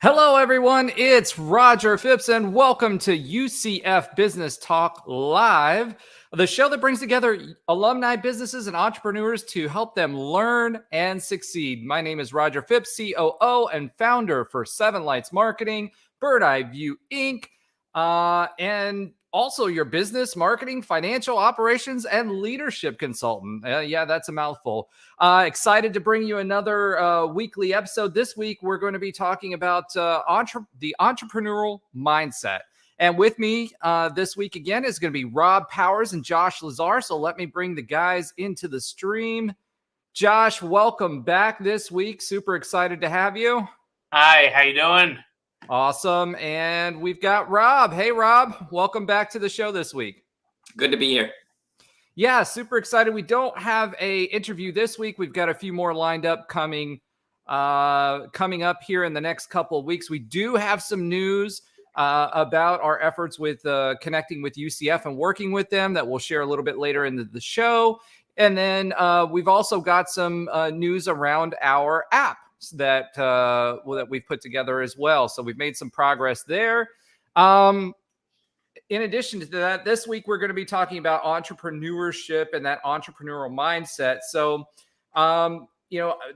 Hello, everyone. It's Roger Phipps, and welcome to UCF Business Talk Live, the show that brings together alumni, businesses, and entrepreneurs to help them learn and succeed. My name is Roger Phipps, COO and founder for Seven Lights Marketing, Bird Eye View Inc., and also your business, marketing, financial operations, and leadership consultant. Yeah, that's a mouthful. Excited to bring you another weekly episode. This week, we're going to be talking about the entrepreneurial mindset. And with me this week again is going to be Rob Powers and Josh Lazar. So let me bring the guys into the stream. Josh, welcome back this week. Super excited to have you. Hi, how you doing? Awesome. And we've got Rob. Hey, Rob, welcome back to the show this week. Good to be here. Yeah, super excited. We don't have a interview this week. We've got a few more lined up coming up here in the next couple of weeks. We do have some news about our efforts with connecting with UCF and working with them that we'll share a little bit later in the show. And then we've also got some news around our app that we've put together as well. So we've made some progress there. In addition to that, this week we're going to be talking about entrepreneurship and that entrepreneurial mindset. So,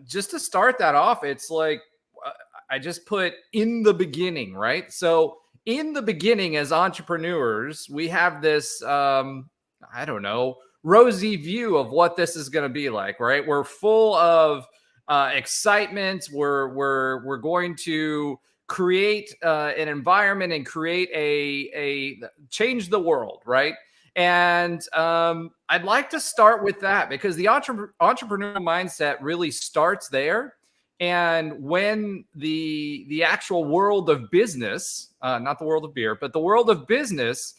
just to start that off, it's like I just put in the beginning, right? So in the beginning, as entrepreneurs, we have this, rosy view of what this is going to be like, right? We're full of excitement. We're going to create an environment and create a change the world, right? And I'd like to start with that because the entrepreneurial mindset really starts there. And when the actual world of business, not the world of beer, but the world of business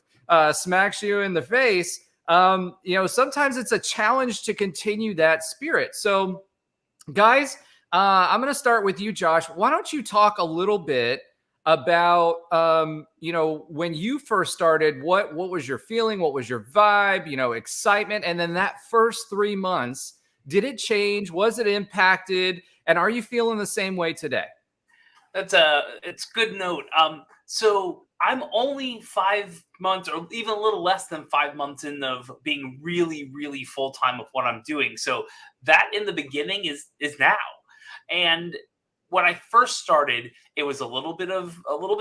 smacks you in the face, sometimes it's a challenge to continue that spirit. So guys, I'm going to start with you, Josh. Why don't you talk a little bit about, when you first started, what was your feeling? What was your vibe, excitement? And then that first 3 months, did it change? Was it impacted? And are you feeling the same way today? It's good note. So I'm only 5 months or even a little less than 5 months in of being really, really full-time of what I'm doing. So that in the beginning is now. And when I first started, it was a little bit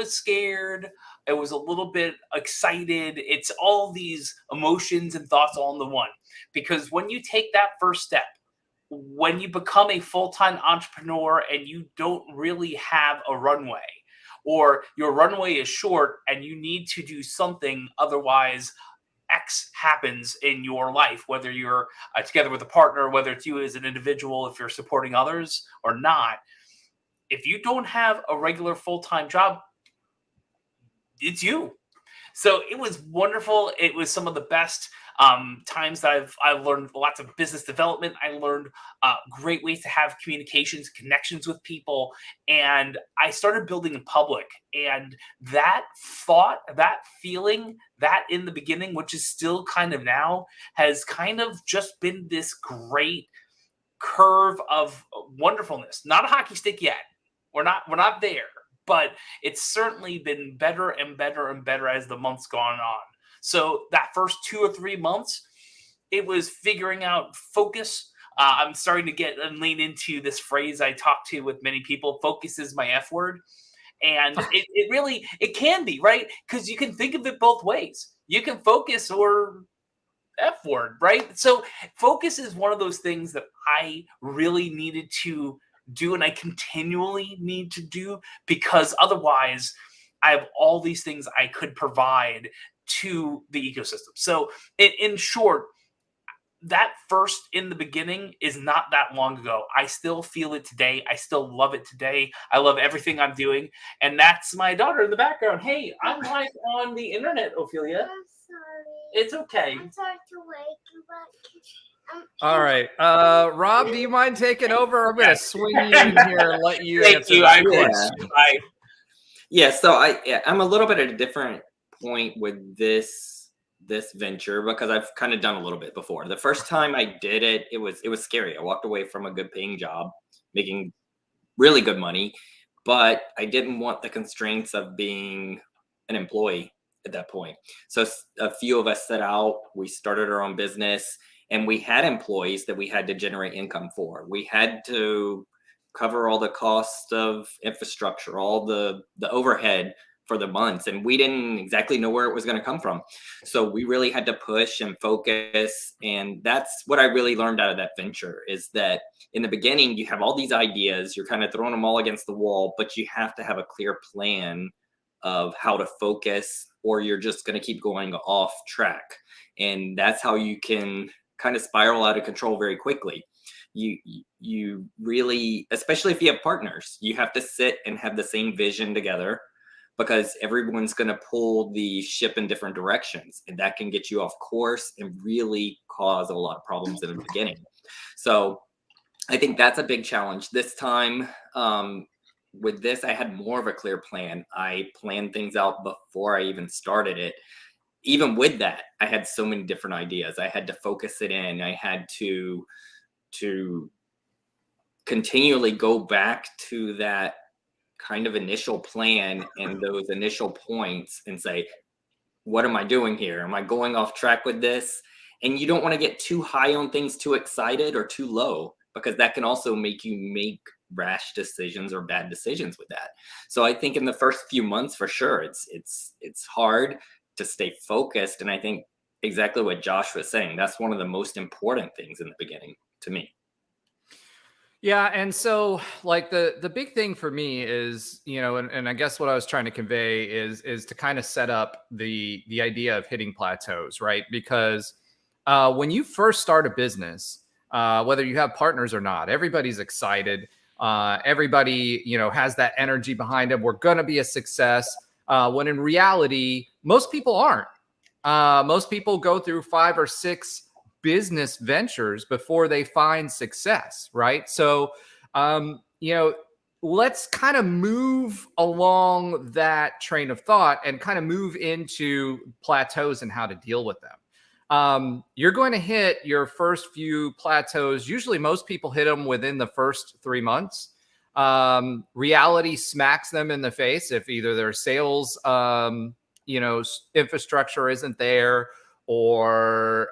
scared. It was a little bit excited. It's all these emotions and thoughts all in the one. Because when you take that first step, when you become a full-time entrepreneur and you don't really have a runway, or your runway is short and you need to do something, otherwise X happens in your life, whether you're together with a partner, whether it's you as an individual, if you're supporting others or not. If you don't have a regular full-time job, it's you. So it was wonderful. It was some of the best times that I've learned lots of business development. I learned great ways to have communications, connections with people. And I started building in public. And that thought, that feeling, that in the beginning, which is still kind of now, has kind of just been this great curve of wonderfulness. Not a hockey stick yet. We're not there. But it's certainly been better and better and better as the months gone on. So that first 2 or 3 months, it was figuring out focus. I'm starting to get and lean into this phrase I talk to with many people. Focus is my F word. And it really can be, right? Because you can think of it both ways. You can focus or F word, right? So focus is one of those things that I really needed to do and I continually need to do, because otherwise I have all these things I could provide to the ecosystem. So in short, that first in the beginning is not that long ago. I still feel it today. I still love it today. I love everything I'm doing. And that's my daughter in the background. Hey, I'm live on the internet, Ophelia. I'm sorry. It's okay. I'm sorry to wake you up. All right. Rob, do you mind taking over? I'm going to swing you in here and let you Thank answer you. that. So I'm a little bit at a different point with this venture because I've kind of done a little bit before. The first time I did it, it was scary. I walked away from a good paying job, making really good money, but I didn't want the constraints of being an employee at that point. So a few of us set out, we started our own business, and we had employees that we had to generate income for. We had to cover all the costs of infrastructure, all the overhead for the months, and we didn't exactly know where it was going to come from. So we really had to push and focus, and that's what I really learned out of that venture, is that in the beginning you have all these ideas, you're kind of throwing them all against the wall, but you have to have a clear plan of how to focus, or you're just going to keep going off track. And that's how you can kind of spiral out of control very quickly. You really, especially if you have partners, you have to sit and have the same vision together, because everyone's going to pull the ship in different directions, and that can get you off course and really cause a lot of problems in the beginning. So I think that's a big challenge this time. With this, I had more of a clear plan. I planned things out before I even started it. Even with that, I had so many different ideas. I had to focus it in. I had to continually go back to that kind of initial plan and those initial points and say, what am I doing here? Am I going off track with this? And you don't want to get too high on things, too excited, or too low, because that can also make you make rash decisions or bad decisions with that. So I think in the first few months, for sure, it's hard to stay focused. And I think exactly what Josh was saying, that's one of the most important things in the beginning to me. Yeah, and so like the big thing for me is, and I guess what I was trying to convey is to kind of set up the idea of hitting plateaus, right? Because when you first start a business, whether you have partners or not, everybody's excited. Everybody, has that energy behind them. We're going to be a success. When in reality, most people aren't. Most people go through 5 or 6 business ventures before they find success, right? So, let's kind of move along that train of thought and kind of move into plateaus and how to deal with them. You're going to hit your first few plateaus. Usually most people hit them within the first 3 months. Reality smacks them in the face if either their sales, infrastructure isn't there, or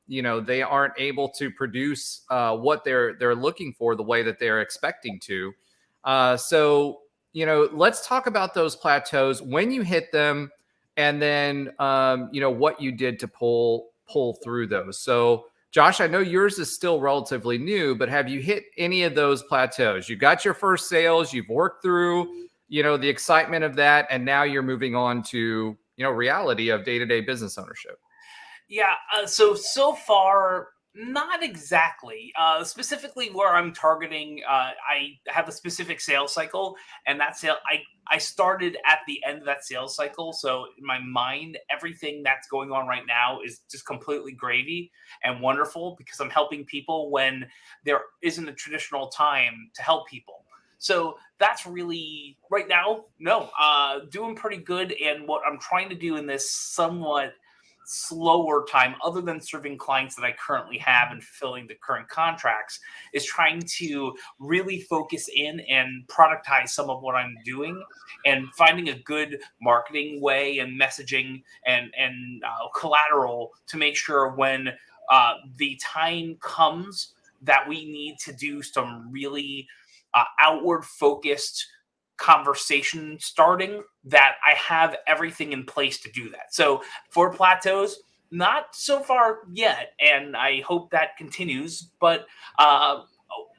they aren't able to produce what they're looking for the way that they're expecting to. So let's talk about those plateaus, when you hit them, and then what you did to pull through those. So Josh, I know yours is still relatively new, but have you hit any of those plateaus? You got your first sales, you've worked through the excitement of that, and now you're moving on to reality of day-to-day business ownership. Yeah. So far, not exactly. Specifically, where I'm targeting, I have a specific sales cycle, and that sale, I started at the end of that sales cycle. So in my mind, everything that's going on right now is just completely gravy and wonderful, because I'm helping people when there isn't a traditional time to help people. So that's really right now, doing pretty good. And what I'm trying to do in this somewhat slower time, other than serving clients that I currently have and fulfilling the current contracts, is trying to really focus in and productize some of what I'm doing, and finding a good marketing way and messaging and collateral to make sure when the time comes that we need to do some really outward focused conversation starting, that I have everything in place to do that. So for plateaus, not so far yet, and I hope that continues. But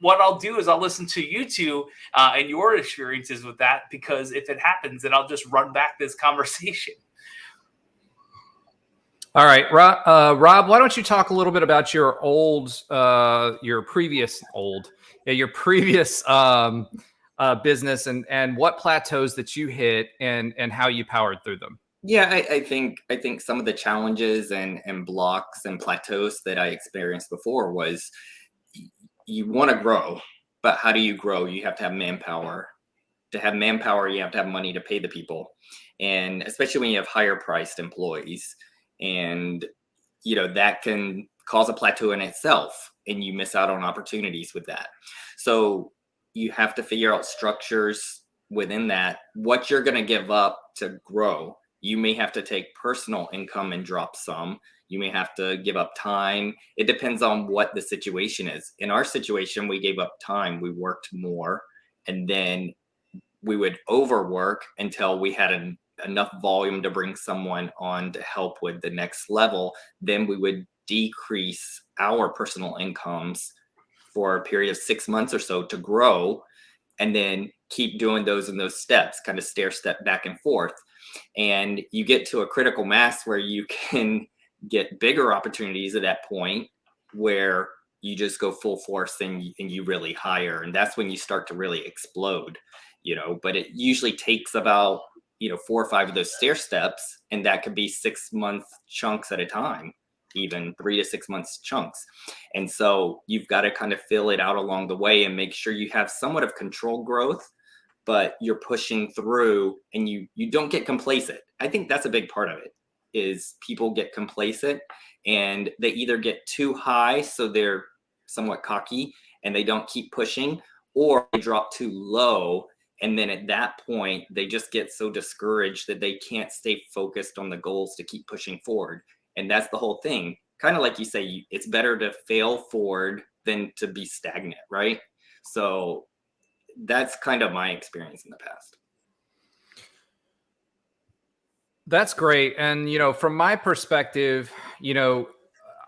what I'll do is I'll listen to you two and your experiences with that, because if it happens, then I'll just run back this conversation. All right, Rob, why don't you talk a little bit about your previous business, and what plateaus that you hit, and how you powered through them. Yeah, I think some of the challenges and blocks and plateaus that I experienced before was, you want to grow, but how do you grow? You have to have manpower. To have manpower, you have to have money to pay the people, and especially when you have higher priced employees, and that can cause a plateau in itself, and you miss out on opportunities with that. So you have to figure out structures within that, what you're going to give up to grow. You may have to take personal income and drop some. You may have to give up time. It depends on what the situation is. In our situation, we gave up time. We worked more, and then we would overwork until we had enough volume to bring someone on to help with the next level. Then we would decrease our personal incomes for a period of 6 months or so to grow, and then keep doing those in those steps, kind of stair step back and forth. And you get to a critical mass where you can get bigger opportunities at that point, where you just go full force and you really hire. And that's when you start to really explode, but it usually takes about, 4 or 5 of those stair steps. And that could be 6-month chunks at a time, even 3 to 6 months chunks. And so you've got to kind of fill it out along the way and make sure you have somewhat of controlled growth, but you're pushing through, and you don't get complacent. I think that's a big part of it, is people get complacent and they either get too high, so they're somewhat cocky and they don't keep pushing, or they drop too low. And then at that point, they just get so discouraged that they can't stay focused on the goals to keep pushing forward. And that's the whole thing. Kind of like you say, it's better to fail forward than to be stagnant, right? So that's kind of my experience in the past. That's great. And, from my perspective,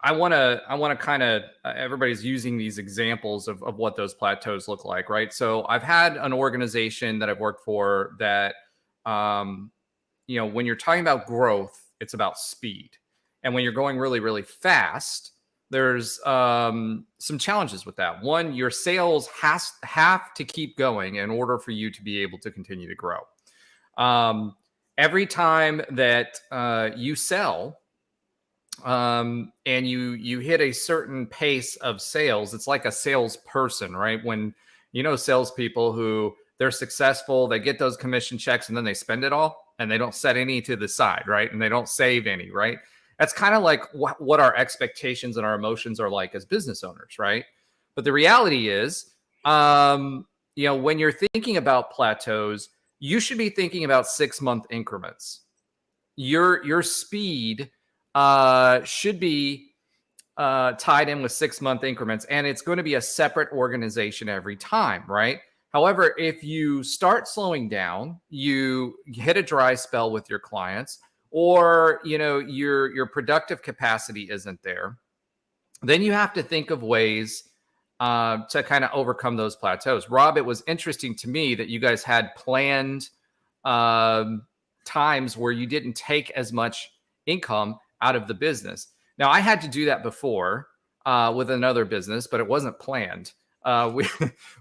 I want to kind of, everybody's using these examples of what those plateaus look like, right? So I've had an organization that I've worked for that, when you're talking about growth, it's about speed. And when you're going really, really fast, there's some challenges with that. One, your sales have to keep going in order for you to be able to continue to grow. Every time that you sell, and you hit a certain pace of sales, it's like a salesperson, right? When salespeople who they're successful, they get those commission checks and then they spend it all and they don't set any to the side, right? And they don't save any, right? That's kind of like what our expectations and our emotions are like as business owners, right? But the reality is, when you're thinking about plateaus, you should be thinking about 6-month increments. Your speed should be tied in with 6-month increments, and it's going to be a separate organization every time, right? However, if you start slowing down, you hit a dry spell with your clients, or your productive capacity isn't there, then you have to think of ways to kind of overcome those plateaus. Rob, it was interesting to me that you guys had planned times where you didn't take as much income out of the business. Now, I had to do that before with another business, but it wasn't planned.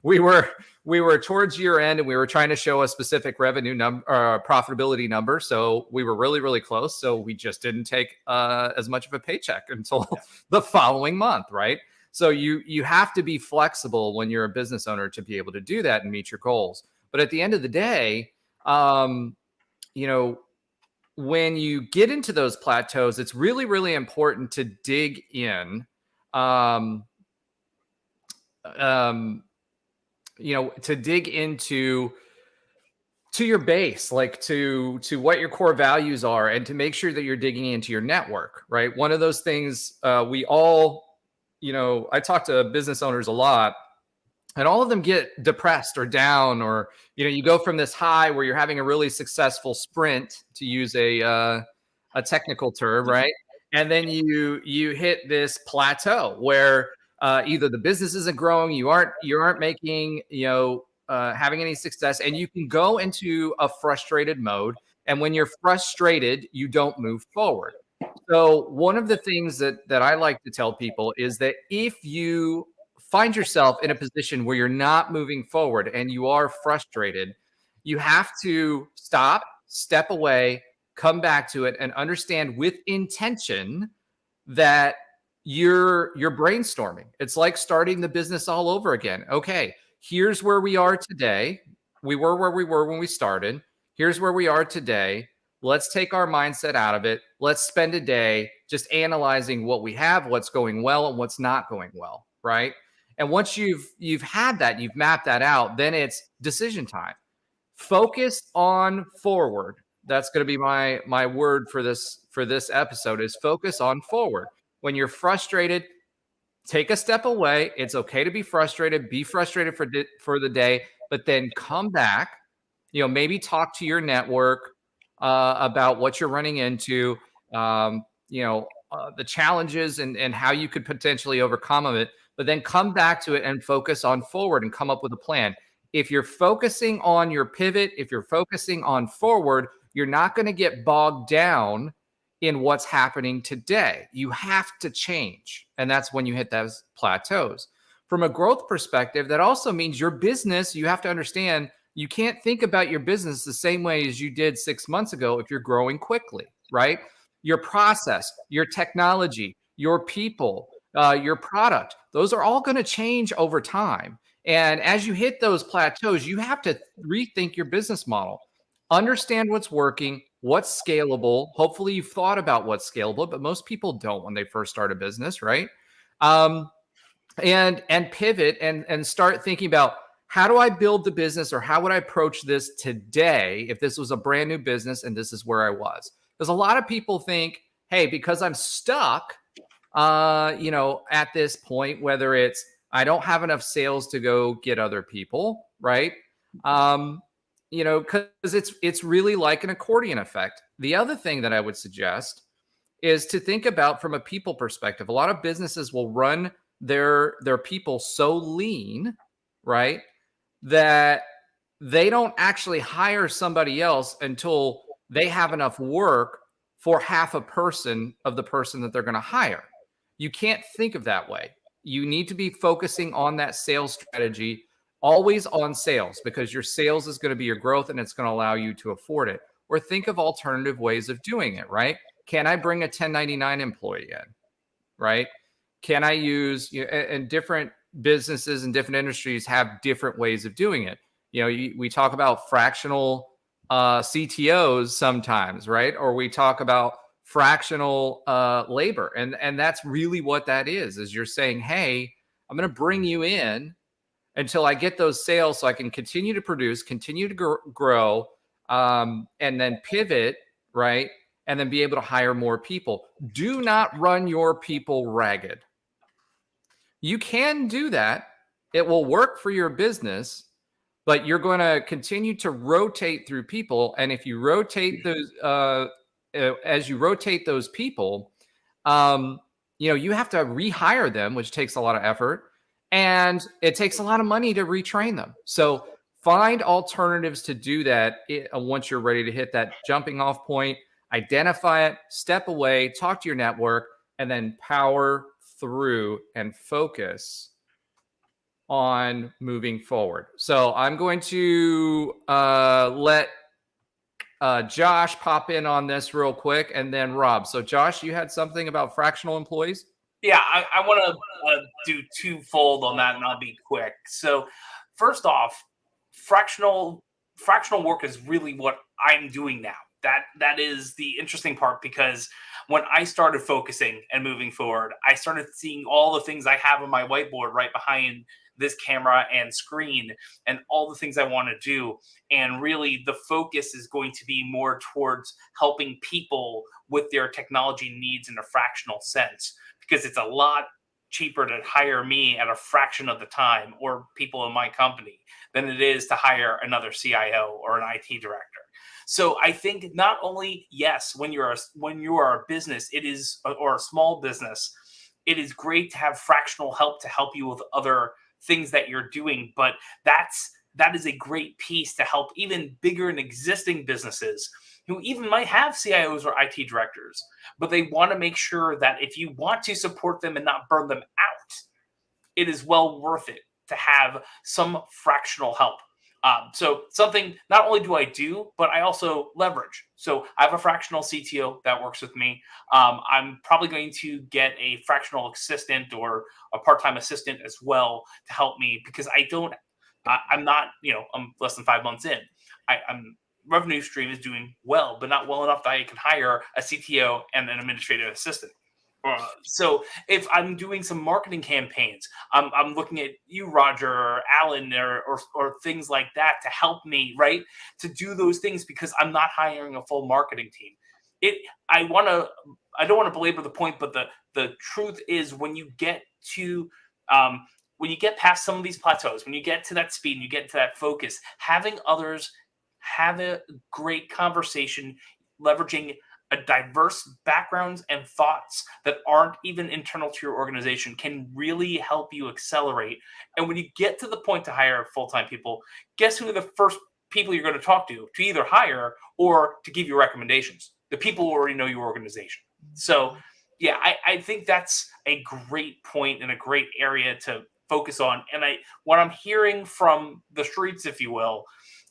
We were towards year end, and we were trying to show a specific revenue profitability number. So we were really, really close. So we just didn't take as much of a paycheck until the following month, right? So you have to be flexible when you're a business owner to be able to do that and meet your goals. But at the end of the day, when you get into those plateaus, it's really, really important to dig in, to dig into your base, like to what your core values are, and to make sure that you're digging into your network, right? One of those things we all, I talk to business owners a lot, and all of them get depressed or down, or, you go from this high where you're having a really successful sprint, to use a technical term, right? And then you hit this plateau where either the business isn't growing, you aren't making, having any success, and you can go into a frustrated mode. And when you're frustrated, you don't move forward. So one of the things that I like to tell people is that if you find yourself in a position where you're not moving forward and you are frustrated, you have to stop, step away, come back to it, and understand with intention that you're brainstorming. It's like starting the business all over again. Okay, here's where we are today. We were where we were when we started. Here's where we are today. Let's take our mindset out of it. Let's spend a day just analyzing what we have, what's going well, and what's not going well, right? And once you've had that, you've mapped that out, then it's decision time. Focus on forward. That's going to be my word for this episode is focus on forward. When you're frustrated, take a step away. It's okay to be frustrated. Be frustrated for the day, but then come back. Maybe talk to your network about what you're running into. The challenges and how you could potentially overcome it. But then come back to it and focus on forward and come up with a plan. If you're focusing on your pivot, if you're focusing on forward, you're not going to get bogged down in what's happening today. You have to change. And that's when you hit those plateaus. From a growth perspective, that also means your business, you have to understand, you can't think about your business the same way as you did 6 months ago if you're growing quickly, right? Your process, your technology, your people, your product, those are all going to change over time. And as you hit those plateaus, you have to rethink your business model. Understand what's working, what's scalable. Hopefully you've thought about what's scalable, but most people don't when they first start a business, right? And pivot and start thinking about, how do I build the business, or how would I approach this today if this was a brand new business and this is where I was? Because a lot of people think, hey, because I'm stuck, at this point, whether it's I don't have enough sales to go get other people, right? Because it's really like an accordion effect. The other thing that I would suggest is to think about from a people perspective. A lot of businesses will run their people so lean, right, that they don't actually hire somebody else until they have enough work for half a person of the person that they're going to hire. You can't think of that way. You need to be focusing on that sales strategy, always on sales, because your sales is going to be your growth and it's going to allow you to afford it. Or think of alternative ways of doing it, right? Can I bring a 1099 employee in, right? Can I use, and different businesses and different industries have different ways of doing it. We talk about fractional CTOs sometimes, right? Or we talk about fractional labor. And that's really what that is you're saying, hey, I'm going to bring you in until I get those sales so I can continue to produce, continue to grow, and then pivot, right? And then be able to hire more people. Do not run your people ragged. You can do that. It will work for your business, but you're going to continue to rotate through people. And if you rotate those, as you rotate those people, you have to rehire them, which takes a lot of effort, and it takes a lot of money to retrain them. So find alternatives to do that once you're ready to hit that jumping off point. Identify it, step away, talk to your network, and then power through and focus on moving forward. So I'm going to let Josh pop in on this real quick, and then Rob. So Josh, you had something about fractional employees? Yeah, I want to do twofold on that, and I'll be quick. So first off, fractional work is really what I'm doing now. That is the interesting part, because when I started focusing and moving forward, I started seeing all the things I have on my whiteboard right behind this camera and screen, and all the things I want to do. And really the focus is going to be more towards helping people with their technology needs in a fractional sense, because it's a lot cheaper to hire me at a fraction of the time, or people in my company, than it is to hire another CIO or an IT director. So I think not only, yes, when you are a business, or a small business, it is great to have fractional help to help you with other things that you're doing, but that is a great piece to help even bigger and existing businesses who even might have CIOs or IT directors, but they want to make sure that if you want to support them and not burn them out, it is well worth it to have some fractional help. So something not only do I do, but I also leverage. So I have a fractional CTO that works with me. I'm probably going to get a fractional assistant or a part-time assistant as well to help me, because I'm not, I'm less than 5 months in. I'm revenue stream is doing well, but not well enough that I can hire a CTO and an administrative assistant. So if I'm doing some marketing campaigns, I'm looking at you, Roger, or Alan, or things like that to help me, right? To do those things because I'm not hiring a full marketing team. I don't want to belabor the point, but the truth is when you get to when you get past some of these plateaus, when you get to that speed and you get to that focus, having others have a great conversation, leveraging a diverse backgrounds and thoughts that aren't even internal to your organization can really help you accelerate. And when you get to the point to hire full-time people, guess who the first people you're going to talk to either hire or to give you recommendations? The people who already know your organization. So yeah, I think that's a great point and a great area to focus on. And what I'm hearing from the streets, if you will,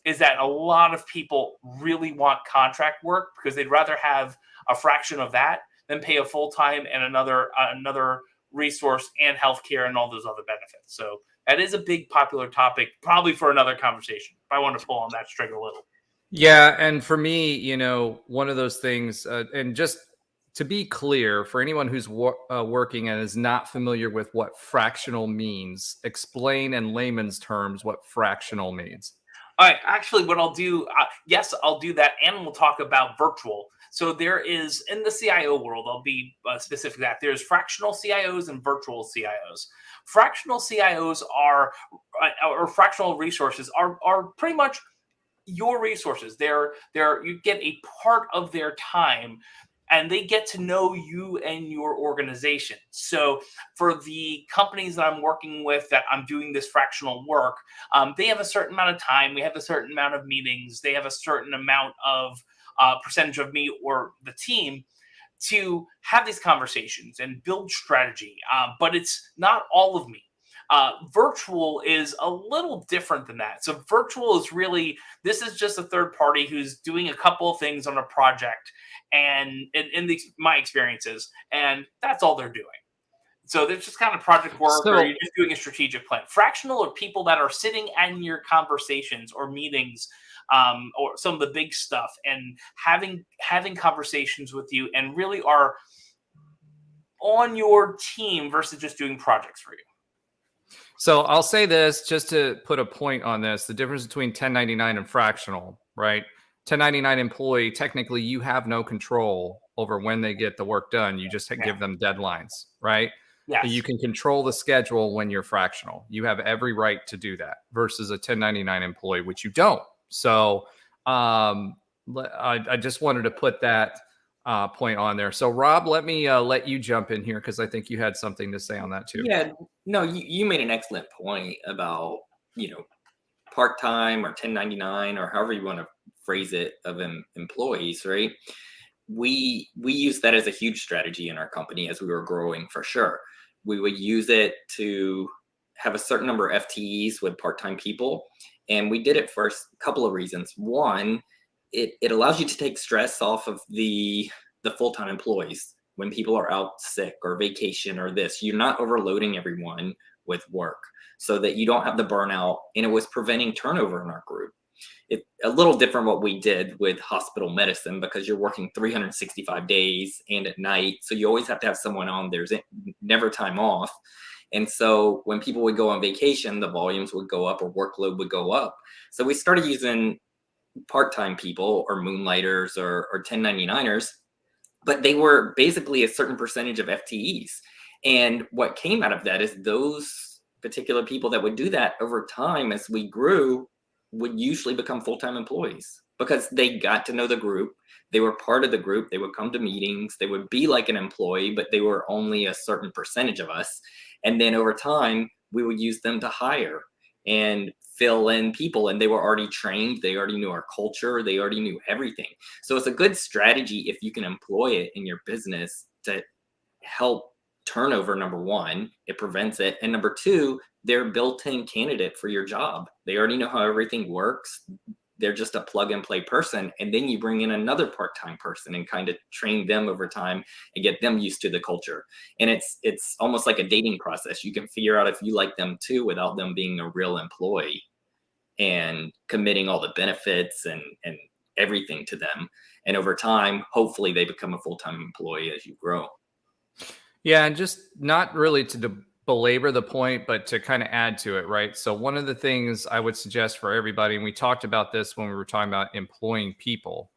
is that a lot of people really want contract work because they'd rather have a fraction of that than pay a full-time and another resource and healthcare and all those other benefits. So that is a big popular topic, probably for another conversation. If I want to pull on that string a little. Yeah, and for me, one of those things, and just to be clear, for anyone who's working and is not familiar with what fractional means, explain in layman's terms what fractional means. All right. Actually, what I'll do, yes, I'll do that, and we'll talk about virtual. So there is in the CIO world, I'll be specific that there's fractional CIOs and virtual CIOs. Fractional CIOs or fractional resources are pretty much your resources. You get a part of their time and they get to know you and your organization. So for the companies that I'm working with that I'm doing this fractional work, they have a certain amount of time. We have a certain amount of meetings. They have a certain amount of percentage of me or the team to have these conversations and build strategy. But it's not all of me. Virtual is a little different than that. So virtual is really, this is just a third party who's doing a couple of things on a project and in my experiences, and that's all they're doing. So there's just kind of project work or you're just doing a strategic plan. Fractional are people that are sitting in your conversations or meetings or some of the big stuff and having conversations with you and really are on your team versus just doing projects for you. So I'll say this just to put a point on this, the difference between 1099 and fractional, right? 1099 employee, technically you have no control over when they get the work done. You just give them deadlines, right? Yes. You can control the schedule when you're fractional. You have every right to do that versus a 1099 employee, which you don't. So I just wanted to put that point on there. So Rob, let me let you jump in here because I think you had something to say on that too. Yeah, no, you made an excellent point about, part-time or 1099 or however you want to phrase it of employees, right? We use that as a huge strategy in our company as we were growing for sure. We would use it to have a certain number of FTEs with part-time people. And we did it for a couple of reasons. One, it allows you to take stress off of the full-time employees when people are out sick or vacation or this. You're not overloading everyone with work so that you don't have the burnout. And it was preventing turnover in our group. It's a little different what we did with hospital medicine because you're working 365 days and at night. So you always have to have someone on. There's never time off. And so when people would go on vacation, the volumes would go up or workload would go up. So we started using part-time people or moonlighters or 1099ers, but they were basically a certain percentage of FTEs. And what came out of that is those particular people that would do that over time as we grew would usually become full-time employees because they got to know the group. They were part of the group. They would come to meetings. They would be like an employee, but they were only a certain percentage of us. And then over time, we would use them to hire and fill in people. And they were already trained. They already knew our culture. They already knew everything. So it's a good strategy if you can employ it in your business to help turnover. Number one, it prevents it. And number two, they're built-in candidate for your job. They already know how everything works. They're just a plug and play person. And then you bring in another part-time person and kind of train them over time and get them used to the culture. And it's almost like a dating process. You can figure out if you like them too without them being a real employee and committing all the benefits and everything to them. And over time, hopefully they become a full-time employee as you grow. Yeah, and just not really to belabor the point, but to kind of add to it, right? So one of the things I would suggest for everybody, and we talked about this when we were talking about employing people,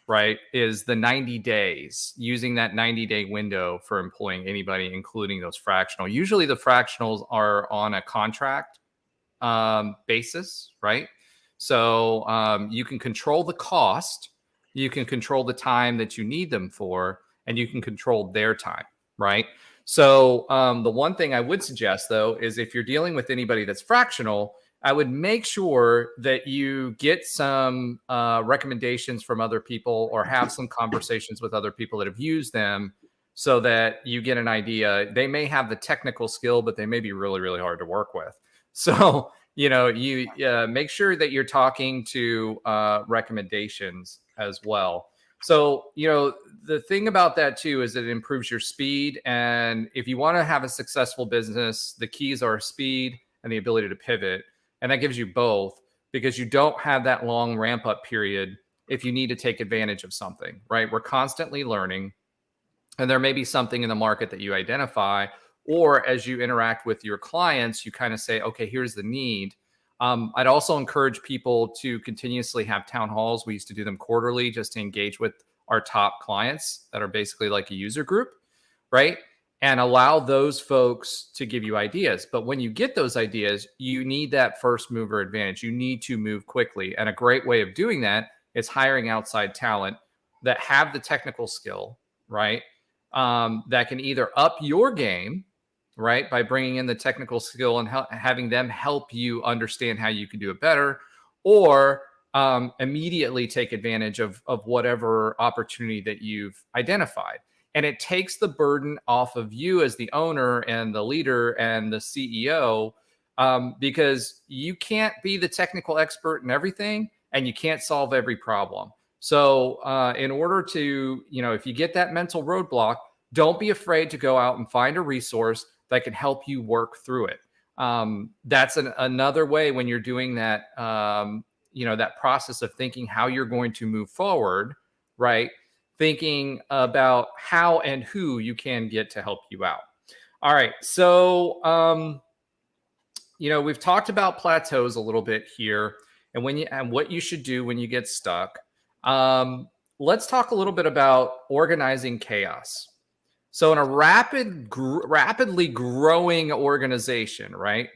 right, is the 90 days, using that 90-day window for employing anybody, including those fractional. Usually the fractionals are on a contract basis, right? So you can control the cost, you can control the time that you need them for, and you can control their time, right? So the one thing I would suggest, though, is if you're dealing with anybody that's fractional, I would make sure that you get some recommendations from other people or have some conversations with other people that have used them so that you get an idea. They may have the technical skill, but they may be really, really hard to work with. So, you make sure that you're talking to recommendations as well. So, the thing about that too is that it improves your speed. And if you want to have a successful business, the keys are speed and the ability to pivot. And that gives you both, because you don't have that long ramp up period if you need to take advantage of something, right? We're constantly learning, and there may be something in the market that you identify, or as you interact with your clients, you kind of say, okay, here's the need. I'd also encourage people to continuously have town halls. We used to do them quarterly just to engage with our top clients that are basically like a user group, right? And allow those folks to give you ideas. But when you get those ideas, you need that first mover advantage. You need to move quickly. And a great way of doing that is hiring outside talent that have the technical skill, right? That can either up your game, right, by bringing in the technical skill and having them help you understand how you can do it better, or immediately take advantage of whatever opportunity that you've identified. And it takes the burden off of you as the owner and the leader and the CEO, because you can't be the technical expert in everything and you can't solve every problem. So in order to, if you get that mental roadblock, don't be afraid to go out and find a resource that can help you work through it. That's another way when you're doing that, that process of thinking how you're going to move forward, right? Thinking about how and who you can get to help you out. All right. So, we've talked about plateaus a little bit here, and what you should do when you get stuck. Let's talk a little bit about organizing chaos. So in a rapidly growing organization, right?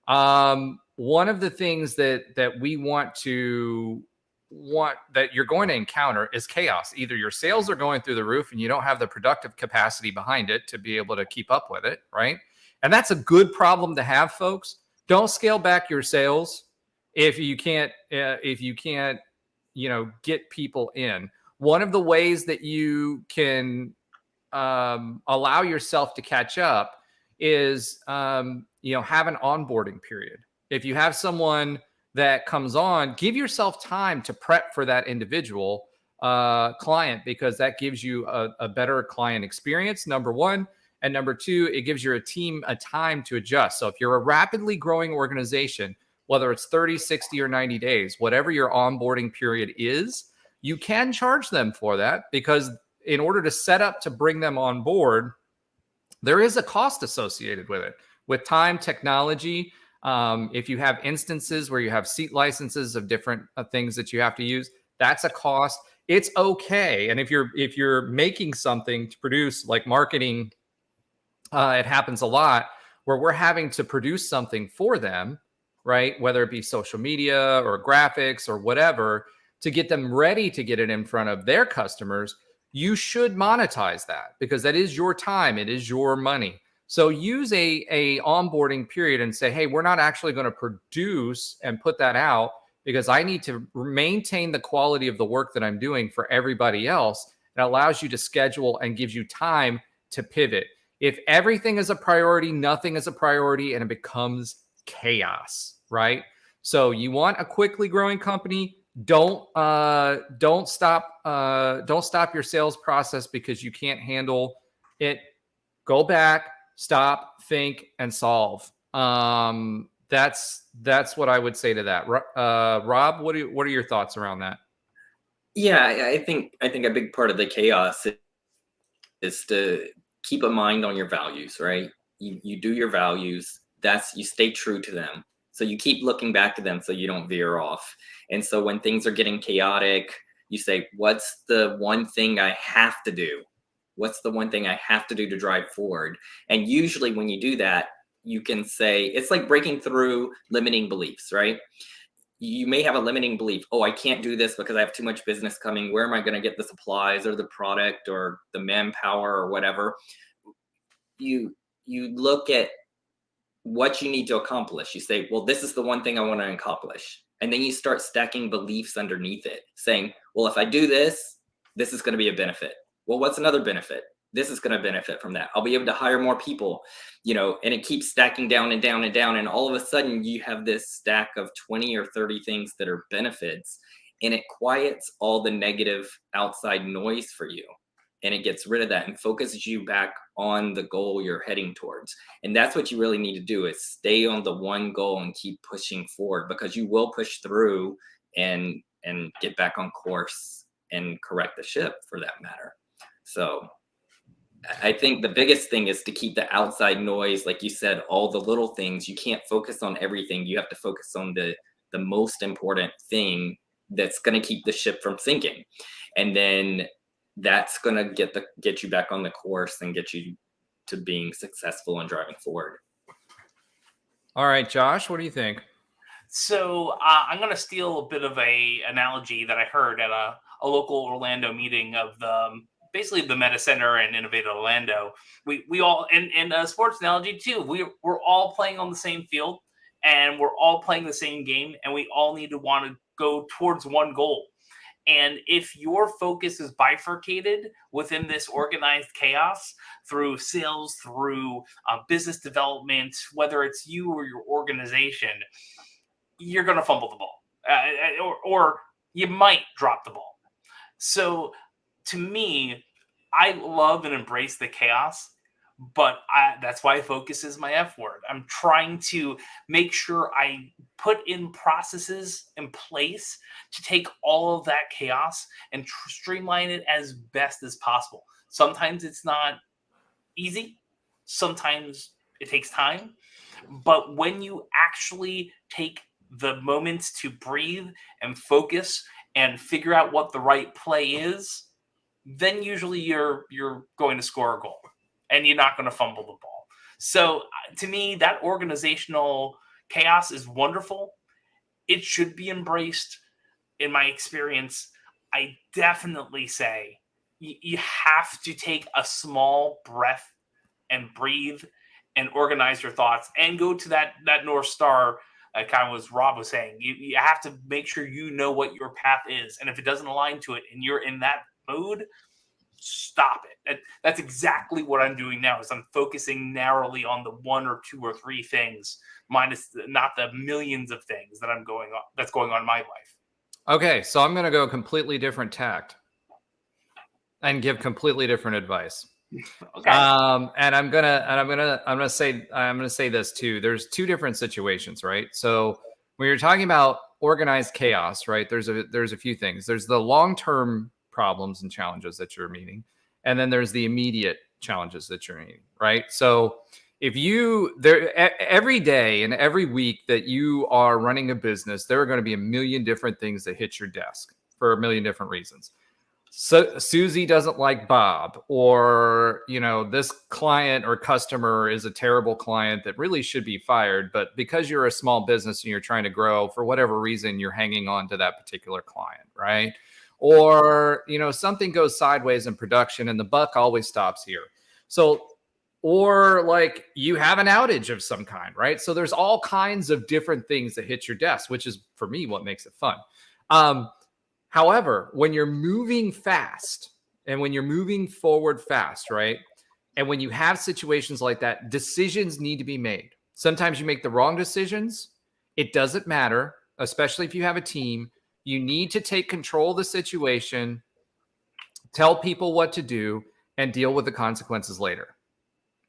One of the things that we want that you're going to encounter is chaos. Either your sales are going through the roof and you don't have the productive capacity behind it to be able to keep up with it, right? And that's a good problem to have, folks. Don't scale back your sales if you can't get people in. One of the ways that you can allow yourself to catch up is have an onboarding period. If you have someone that comes on, give yourself time to prep for that individual client, because that gives you a better client experience, number one. And number two, it gives your team a time to adjust. So if you're a rapidly growing organization, whether it's 30, 60, or 90 days, whatever your onboarding period is, you can charge them for that, because in order to set up to bring them on board, there is a cost associated with it, with time, technology. If you have instances where you have seat licenses of different things that you have to use, that's a cost. It's okay. And if you're making something to produce, like marketing, it happens a lot where we're having to produce something for them, right? Whether it be social media or graphics or whatever, to get them ready to get it in front of their customers. You should monetize that, because that is your time. It is your money. So use a onboarding period and say, hey, we're not actually going to produce and put that out because I need to maintain the quality of the work that I'm doing for everybody else. It allows you to schedule and gives you time to pivot. If everything is a priority, nothing is a priority, and it becomes chaos, right? So you want a quickly growing company. Don't stop your sales process because you can't handle it. Go back, stop, think, and solve. That's what I would say to that. Rob, what are your thoughts around that? Yeah, I think a big part of the chaos is to keep a mind on your values, right? You do your values. You stay true to them. So you keep looking back to them so you don't veer off. And so when things are getting chaotic, you say, what's the one thing I have to do? What's the one thing I have to do to drive forward? And usually when you do that, you can say, it's like breaking through limiting beliefs, right? You may have a limiting belief. Oh, I can't do this because I have too much business coming. Where am I going to get the supplies or the product or the manpower or whatever? You look at what you need to accomplish. You say, well, this is the one thing I want to accomplish. And then you start stacking beliefs underneath it, saying, well, if I do this, this is going to be a benefit. Well, what's another benefit? This is going to benefit from that. I'll be able to hire more people, and it keeps stacking down and down and down. And all of a sudden you have this stack of 20 or 30 things that are benefits, and it quiets all the negative outside noise for you. And it gets rid of that and focuses you back on the goal you're heading towards. And that's what you really need to do, is stay on the one goal and keep pushing forward, because you will push through and get back on course and correct the ship, for that matter. So I think the biggest thing is to keep the outside noise, like you said, all the little things. You can't focus on everything. You have to focus on the most important thing that's going to keep the ship from sinking. And then that's going to get you back on the course and get you to being successful and driving forward. All right, Josh, what do you think? So I'm going to steal a bit of a analogy that I heard at a local Orlando meeting of basically the Meta Center and Innovate Orlando. We all, and a sports analogy too, we're all playing on the same field, and we're all playing the same game, and we all need to want to go towards one goal. And if your focus is bifurcated within this organized chaos through sales, through business development, whether it's you or your organization, you're going to fumble the ball, or you might drop the ball. So to me, I love and embrace the chaos, but that's why focus is my F word. I'm trying to make sure I put in processes in place to take all of that chaos and streamline it as best as possible. Sometimes it's not easy. Sometimes it takes time. But when you actually take the moments to breathe and focus and figure out what the right play is, then usually you're going to score a goal and you're not going to fumble the ball. So to me, that organizational chaos is wonderful. It should be embraced. In my experience, I definitely say you have to take a small breath and breathe and organize your thoughts and go to that North Star. Kind of as Rob was saying, you have to make sure you know what your path is. And if it doesn't align to it and you're in that mode, stop it. That's exactly what I'm doing now, is I'm focusing narrowly on the one or two or three things, minus not the millions of things that's going on in my life. Okay, so I'm going to go completely different tact and give completely different advice. Okay. And I'm gonna say this too. There's two different situations, right? So when you're talking about organized chaos, right? There's a few things. There's the long-term problems and challenges that you're meeting, and then there's the immediate challenges that you're meeting, right? So if every day and every week that you are running a business, there are going to be a million different things that hit your desk for a million different reasons. So Susie doesn't like Bob, or, this client or customer is a terrible client that really should be fired. But because you're a small business and you're trying to grow, for whatever reason, you're hanging on to that particular client, right? Or, something goes sideways in production and the buck always stops here. So, or like you have an outage of some kind, right? So there's all kinds of different things that hit your desk, which is, for me, what makes it fun. However, when you're moving fast and when you're moving forward fast, right? And when you have situations like that, decisions need to be made. Sometimes you make the wrong decisions. It doesn't matter, especially if you have a team. You need to take control of the situation, tell people what to do, and deal with the consequences later,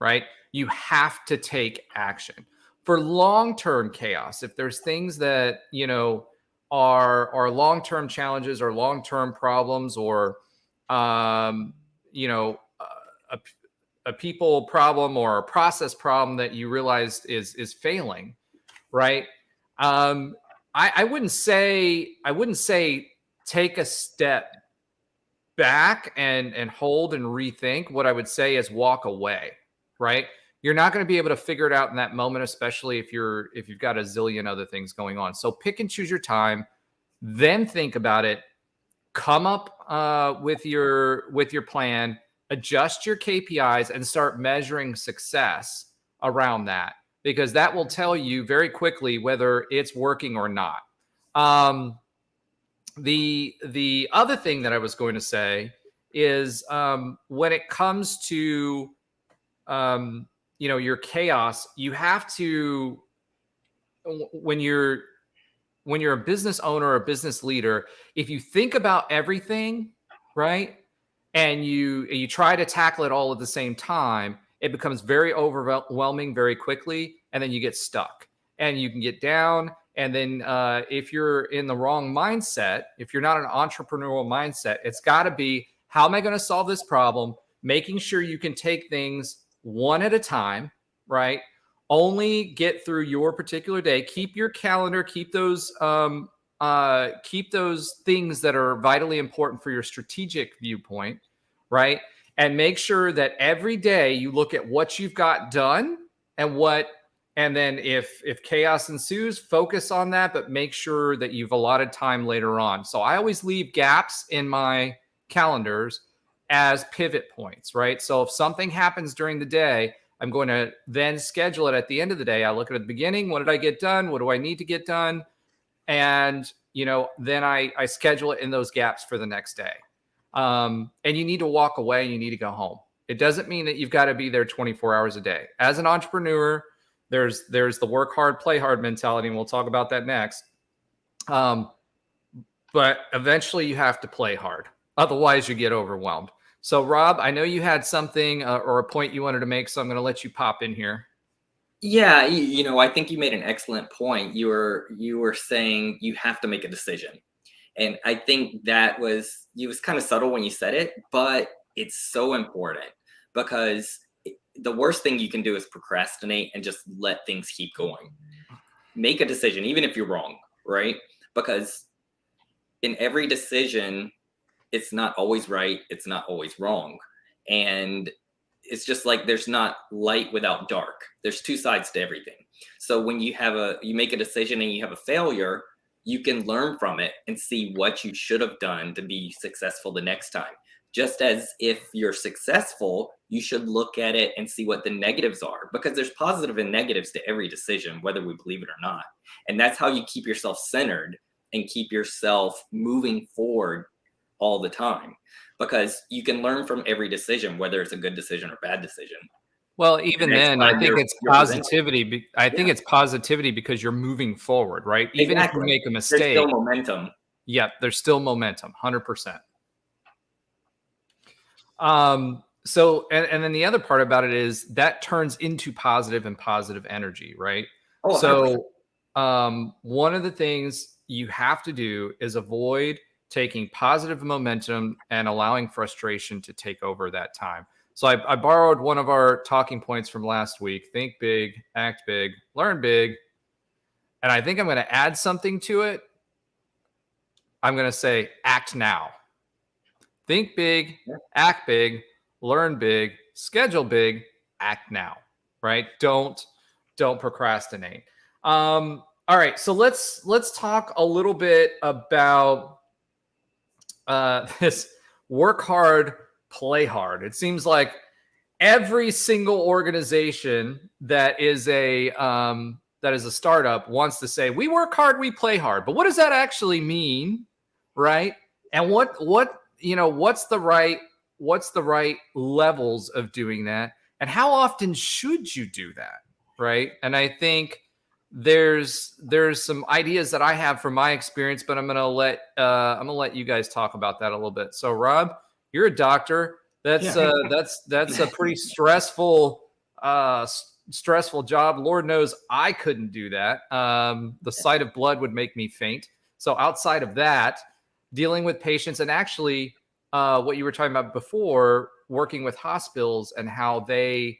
right? You have to take action. For long-term chaos, if there's things that, are long-term challenges or long-term problems, or a people problem or a process problem that you realized is failing, right? I wouldn't say take a step back and hold and rethink. What I would say is walk away, right? You're not going to be able to figure it out in that moment, especially if you've got a zillion other things going on. So pick and choose your time, then think about it, come up with your plan, adjust your KPIs, and start measuring success around that, because that will tell you very quickly whether it's working or not. The other thing that I was going to say is when it comes to your chaos, you have to, when you're a business owner or a business leader, if you think about everything, right, and you try to tackle it all at the same time, it becomes very overwhelming very quickly, and then you get stuck and you can get down. And then if you're in the wrong mindset, if you're not an entrepreneurial mindset, it's got to be, how am I going to solve this problem? Making sure you can take things one at a time, right? Only get through your particular day. Keep your calendar. Keep those things that are vitally important for your strategic viewpoint, right? And make sure that every day you look at what you've got done and then if chaos ensues, focus on that, but make sure that you've allotted time later on. So I always leave gaps in my calendars as pivot points, right? So if something happens during the day, I'm going to then schedule it at the end of the day. I look at the beginning. What did I get done? What do I need to get done? And, then I schedule it in those gaps for the next day. And you need to walk away and you need to go home. It doesn't mean that you've got to be there 24 hours a day. As an entrepreneur, there's the work hard, play hard mentality, and we'll talk about that next. But eventually you have to play hard. Otherwise you get overwhelmed. So Rob, I know you had something or a point you wanted to make, so I'm going to let you pop in here. Yeah, I think you made an excellent point. You were saying you have to make a decision. And I think it was kind of subtle when you said it, but it's so important, because the worst thing you can do is procrastinate and just let things keep going. Make a decision, even if you're wrong, right? Because in every decision, it's not always right. It's not always wrong. And it's just like there's not light without dark. There's two sides to everything. So when you make a decision and you have a failure, you can learn from it and see what you should have done to be successful the next time. Just as if you're successful, you should look at it and see what the negatives are, because there's positive and negatives to every decision, whether we believe it or not. And that's how you keep yourself centered and keep yourself moving forward all the time, because you can learn from every decision, whether it's a good decision or bad decision. Well, even then, I think it's positivity. I think it's positivity because you're moving forward, right? Even if you make a mistake, there's still momentum. Yeah, there's still momentum, 100%. So, and then the other part about it is that turns into positive energy, right? Oh, so, one of the things you have to do is avoid taking positive momentum and allowing frustration to take over that time. So I borrowed one of our talking points from last week: think big, act big, learn big. And I think I'm going to add something to it. I'm going to say act now. Think big, act big, learn big, schedule big, act now, right? Don't procrastinate. All right. So let's talk a little bit about this work hard, play hard. It seems like every single organization that is a startup wants to say, we work hard, we play hard. But what does that actually mean, right? And what's the right levels of doing that? And how often should you do that, right? And I think there's some ideas that I have from my experience, but I'm gonna let you guys talk about that a little bit. So Rob, you're a doctor. That's a pretty stressful job. Lord knows I couldn't do that. The sight of blood would make me faint. So outside of that, dealing with patients and actually what you were talking about before, working with hospitals and how they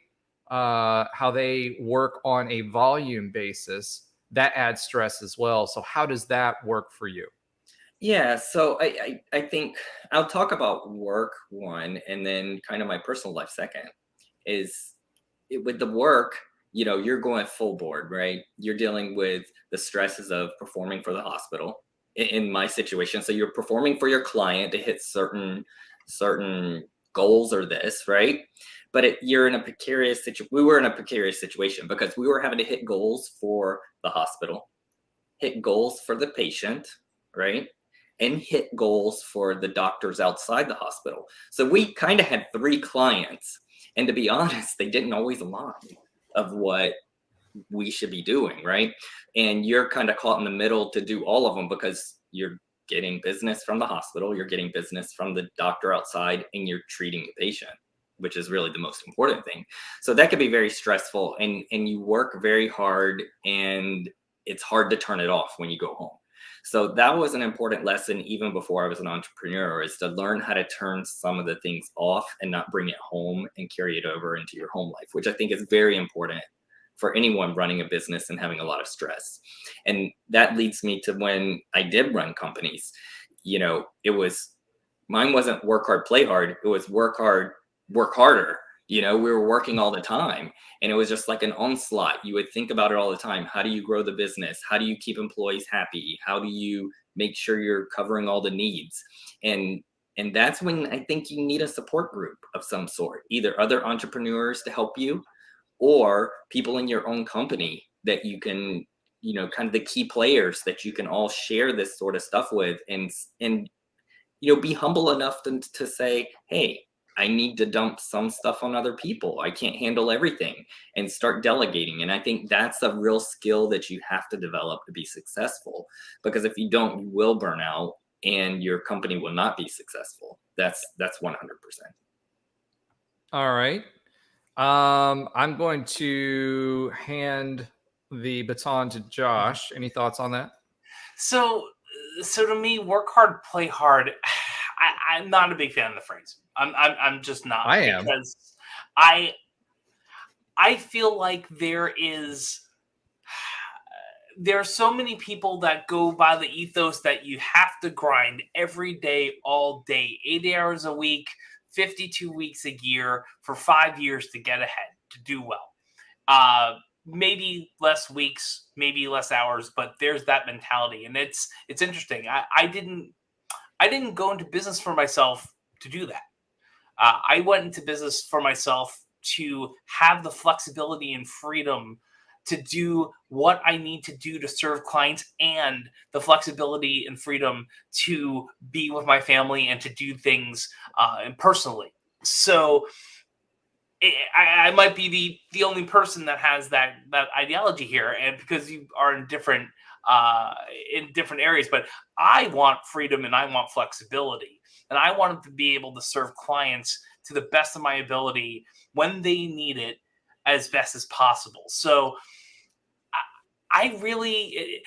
work on a volume basis, that adds stress as well. So how does that work for you? Yeah, so I think I'll talk about work one, and then kind of my personal life second. Is with the work, you're going full board, right? You're dealing with the stresses of performing for the hospital in my situation. So you're performing for your client to hit certain goals or this, right? But you're in a precarious situation. We were in a precarious situation because we were having to hit goals for the hospital, hit goals for the patient, right? And hit goals for the doctors outside the hospital. So we kind of had three clients. And to be honest, they didn't always align of what we should be doing, right? And you're kind of caught in the middle to do all of them because you're getting business from the hospital, you're getting business from the doctor outside, and you're treating the patient, which is really the most important thing. So that could be very stressful, and you work very hard, and it's hard to turn it off when you go home. So that was an important lesson even before I was an entrepreneur, is to learn how to turn some of the things off and not bring it home and carry it over into your home life, which I think is very important for anyone running a business and having a lot of stress. And that leads me to when I did run companies, mine wasn't work hard, play hard. It was work hard, work harder. We were working all the time, and it was just like an onslaught. You would think about it all the time. How do you grow the business? How do you keep employees happy? How do you make sure you're covering all the needs? And that's when I think you need a support group of some sort, either other entrepreneurs to help you or people in your own company that you can, kind of the key players that you can all share this sort of stuff with, and be humble enough to say, hey, I need to dump some stuff on other people. I can't handle everything, and start delegating. And I think that's a real skill that you have to develop to be successful, because if you don't, you will burn out and your company will not be successful. That's 100%. All right. I'm going to hand the baton to Josh. Any thoughts on that? So to me, work hard, play hard. I'm not a big fan of the phrase. I'm just not. I am. Because I feel like there are so many people that go by the ethos that you have to grind every day, all day, 80 hours a week, 52 weeks a year for 5 years to get ahead, to do well. Maybe less weeks, maybe less hours, but there's that mentality. And it's interesting. I didn't go into business for myself to do that. I went into business for myself to have the flexibility and freedom to do what I need to do to serve clients, and the flexibility and freedom to be with my family and to do things personally. So I might be the only person that has that ideology here, and because you are in different areas, but I want freedom and I want flexibility, and I want to be able to serve clients to the best of my ability when they need it as best as possible. So I really,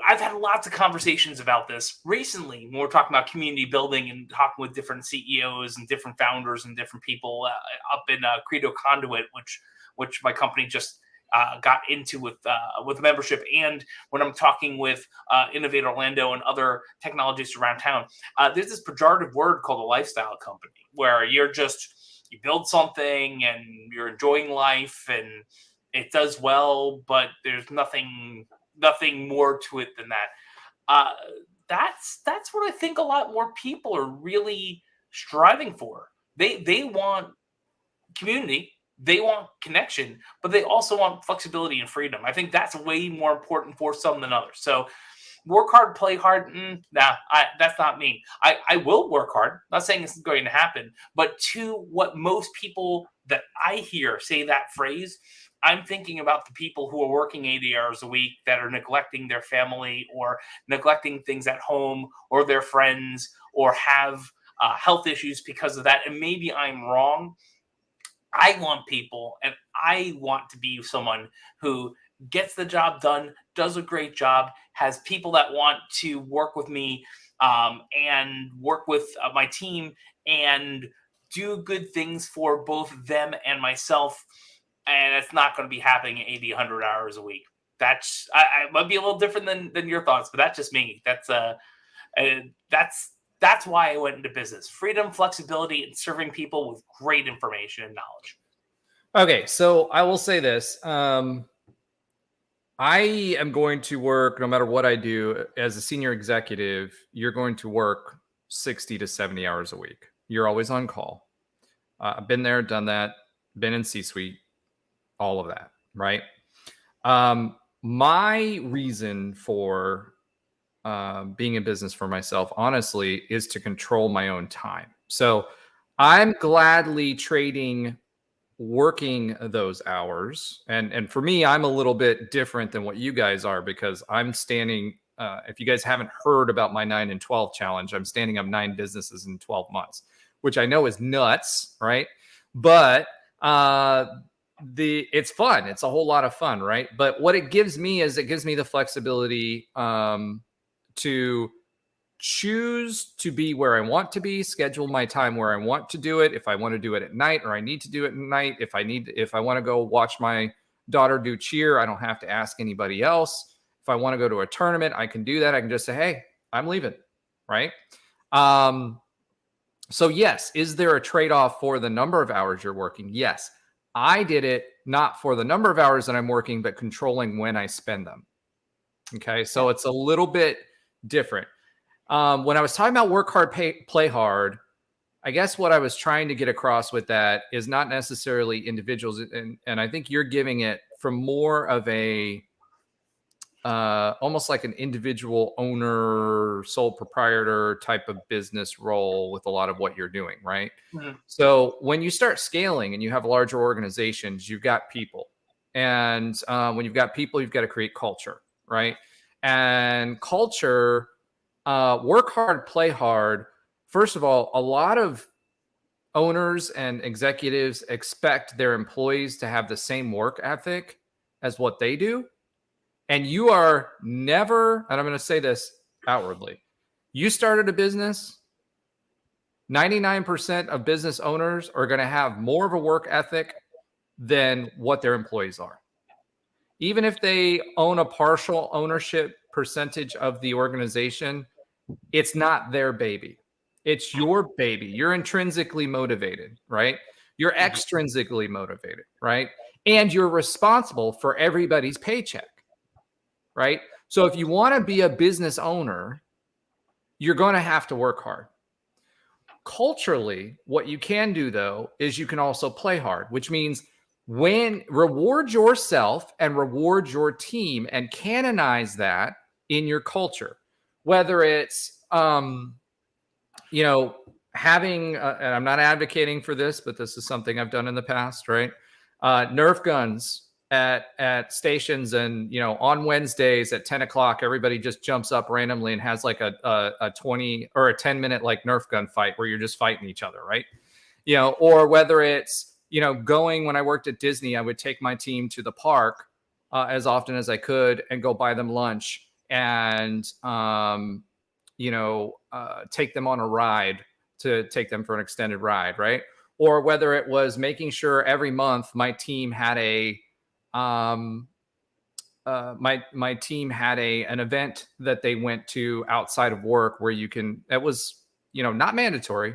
I've had lots of conversations about this recently when we're talking about community building and talking with different CEOs and different founders and different people up in Credo Conduit, which my company just got into with membership, and when I'm talking with Innovate Orlando and other technologists around town. There's this pejorative word called a lifestyle company, where you build something and you're enjoying life and it does well, but there's nothing more to it than that. That's what I think a lot more people are really striving for. They want community, they want connection, but they also want flexibility and freedom. I think that's way more important for some than others. So work hard, play hard. That's not me. I will work hard. Not saying this is going to happen, but to what most people that I hear say that phrase, I'm thinking about the people who are working 80 hours a week that are neglecting their family or neglecting things at home or their friends, or have health issues because of that. And maybe I'm wrong. I want people, and I want to be someone who gets the job done, does a great job, has people that want to work with me and work with my team and do good things for both them and myself. And it's not going to be happening 80, 100 hours a week. I might be a little different than your thoughts, but that's just me. That's why I went into business. Freedom, flexibility, and serving people with great information and knowledge. Okay, so I will say this. I am going to work, no matter what I do, as a senior executive, you're going to work 60 to 70 hours a week. You're always on call. I've been there, done that, been in C-suite, all of that, right? My reason for being in business for myself, honestly, is to control my own time. So I'm gladly trading working those hours. And for me, I'm a little bit different than what you guys are, because I'm standing, if you guys haven't heard about my 9 and 12 challenge, I'm standing up 9 businesses in 12 months, which I know is nuts, right? But it's fun. It's a whole lot of fun, right? But what it gives me is it gives me the flexibility to choose to be where I want to be, schedule my time where I want to do it. If I want to do it at night, or I need to do it at night, if I want to go watch my daughter do cheer, I don't have to ask anybody else. If I want to go to a tournament, I can do that. I can just say, hey, I'm leaving, right? So yes, is there a trade-off for the number of hours you're working? Yes. I did it not for the number of hours that I'm working, but controlling when I spend them. Okay, so it's a little bit different. When I was talking about work hard, play hard, I guess what I was trying to get across with that is not necessarily individuals. And I think you're giving it from more of a, almost like an individual owner, sole proprietor type of business role with a lot of what you're doing, right? Mm-hmm. So when you start scaling and you have larger organizations, you've got people. And when you've got people, you've got to create culture, right? And culture, work hard, play hard. First of all, a lot of owners and executives expect their employees to have the same work ethic as what they do. And you are never, and I'm going to say this outwardly, you started a business, 99% of business owners are going to have more of a work ethic than what their employees are. Even if they own a partial ownership percentage of the organization, it's not their baby. It's your baby. You're intrinsically motivated, right? You're extrinsically motivated, right? And you're responsible for everybody's paycheck, right? So if you want to be a business owner, you're going to have to work hard. Culturally, what you can do, though, is you can also play hard, which means when reward yourself and reward your team and canonize that in your culture, whether it's, having, and I'm not advocating for this, but this is something I've done in the past, right? Nerf guns at stations, and, on Wednesdays at 10 o'clock, everybody just jumps up randomly and has like a 20 or a 10-minute like Nerf gun fight where you're just fighting each other, right? Or whether it's, going, when I worked at Disney, I would take my team to the park as often as I could and go buy them lunch and, take them on a ride, to take them for an extended ride, right? Or whether it was making sure every month my team had an event that they went to outside of work where that was, not mandatory,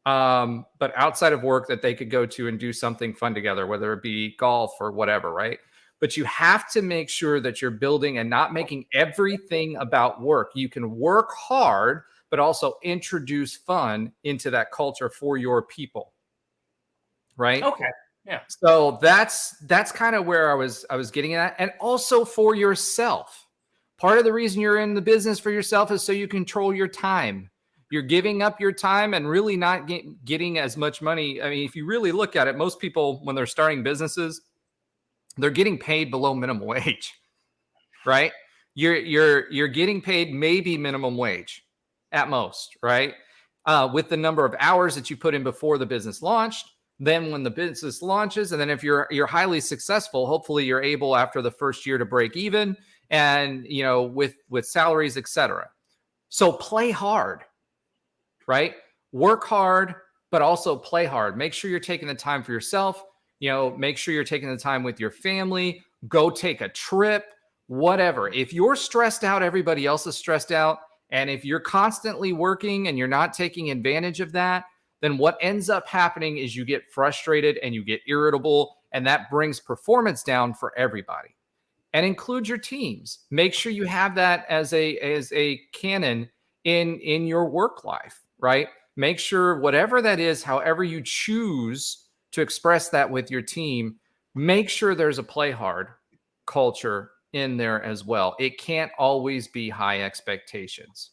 but outside of work that they could go to and do something fun together, whether it be golf or whatever, right? But you have to make sure that you're building and not making everything about work. You can work hard, but also introduce fun into that culture for your people, right? Okay. Yeah. So that's kind of where I was getting at. And also for yourself. Part of the reason you're in the business for yourself is so you control your time. You're giving up your time and really not getting as much money. I mean, if you really look at it, most people, when they're starting businesses, they're getting paid below minimum wage, right? You're getting paid maybe minimum wage at most, right? With the number of hours that you put in before the business launched, Then when the business launches, and then if you're highly successful, hopefully you're able after the first year to break even, and with salaries, etc. So play hard, right? Work hard, but also play hard. Make sure you're taking the time for yourself. Make sure you're taking the time with your family. Go take a trip, whatever. If you're stressed out, everybody else is stressed out. And if you're constantly working and you're not taking advantage of that, then what ends up happening is you get frustrated and you get irritable, and that brings performance down for everybody. And include your teams. Make sure you have that as a canon in your work life, right? Make sure whatever that is, however you choose to express that with your team, make sure there's a play hard culture in there as well. It can't always be high expectations.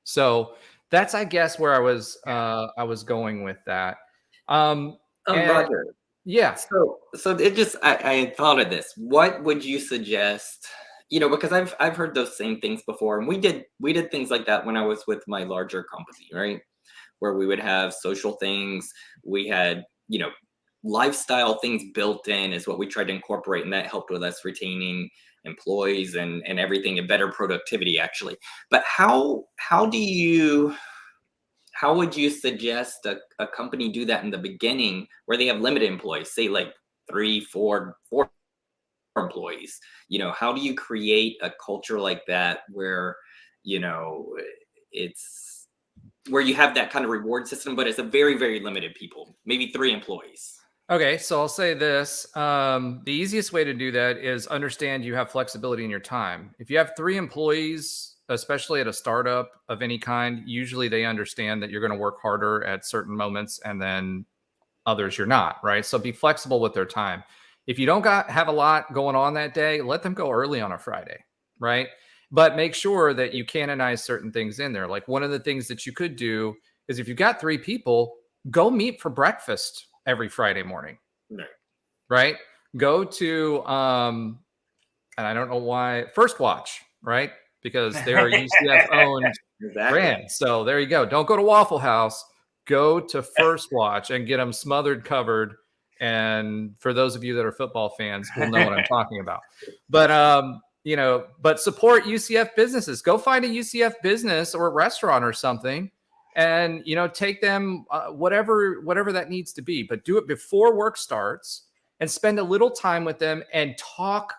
So that's, I guess, where I was going with that. Roger. Yeah. So it just, I thought of this. What would you suggest? Because I've heard those same things before, and we did things like that when I was with my larger company, right? Where we would have social things. We had, lifestyle things built in is what we tried to incorporate, and that helped with us retaining employees and everything, and better productivity actually. But how would you suggest a company do that in the beginning where they have limited employees, say like 3, 4 employees? How do you create a culture like that where, it's where you have that kind of reward system, but it's a very, very limited people, maybe 3 employees? Okay, so I'll say this. The easiest way to do that is understand you have flexibility in your time. If you have 3 employees, especially at a startup of any kind, usually they understand that you're going to work harder at certain moments and then others you're not, right? So be flexible with their time. If you don't have a lot going on that day, let them go early on a Friday, right? But make sure that you canonize certain things in there. Like one of the things that you could do is if you've got 3 people, go meet for breakfast every Friday morning, right? Go to, and I don't know why, First Watch, right? Because they're a UCF owned brand. So there you go. Don't go to Waffle House. Go to First Watch and get them smothered, covered. And for those of you that are football fans, will know what I'm talking about. But support UCF businesses. Go find a UCF business or a restaurant or something, and take them whatever that needs to be. But do it before work starts and spend a little time with them and talk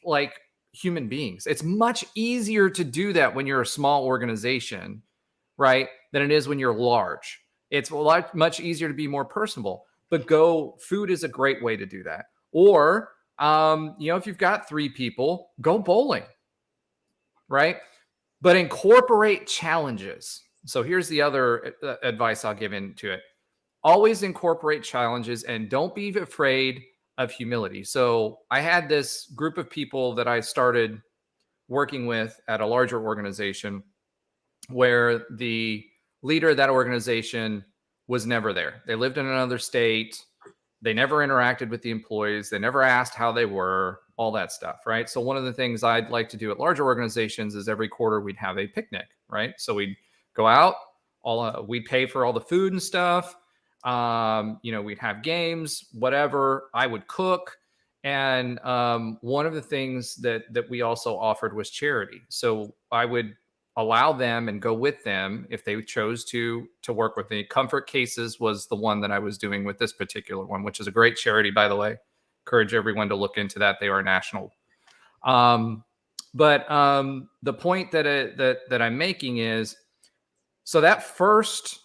like human beings. It's much easier to do that when you're a small organization, right, than it is when you're large. It's much easier to be more personable. But food is a great way to do that. Or if you've got 3 people, go bowling, right? But incorporate challenges. So here's the other advice I'll give into it. Always incorporate challenges and don't be afraid of humility. So I had this group of people that I started working with at a larger organization where the leader of that organization was never there. They lived in another state. They never interacted with the employees. They never asked how they were, all that stuff, right? So one of the things I'd like to do at larger organizations is every quarter we'd have a picnic, right? So we'd go out, we'd pay for all the food and stuff. We'd have games, whatever. I would cook. And one of the things that we also offered was charity. So I would allow them and go with them if they chose to work with me. Comfort Cases was the one that I was doing with this particular one, which is a great charity, by the way. Encourage everyone to look into that. They are national. But the point that I'm making is, so that first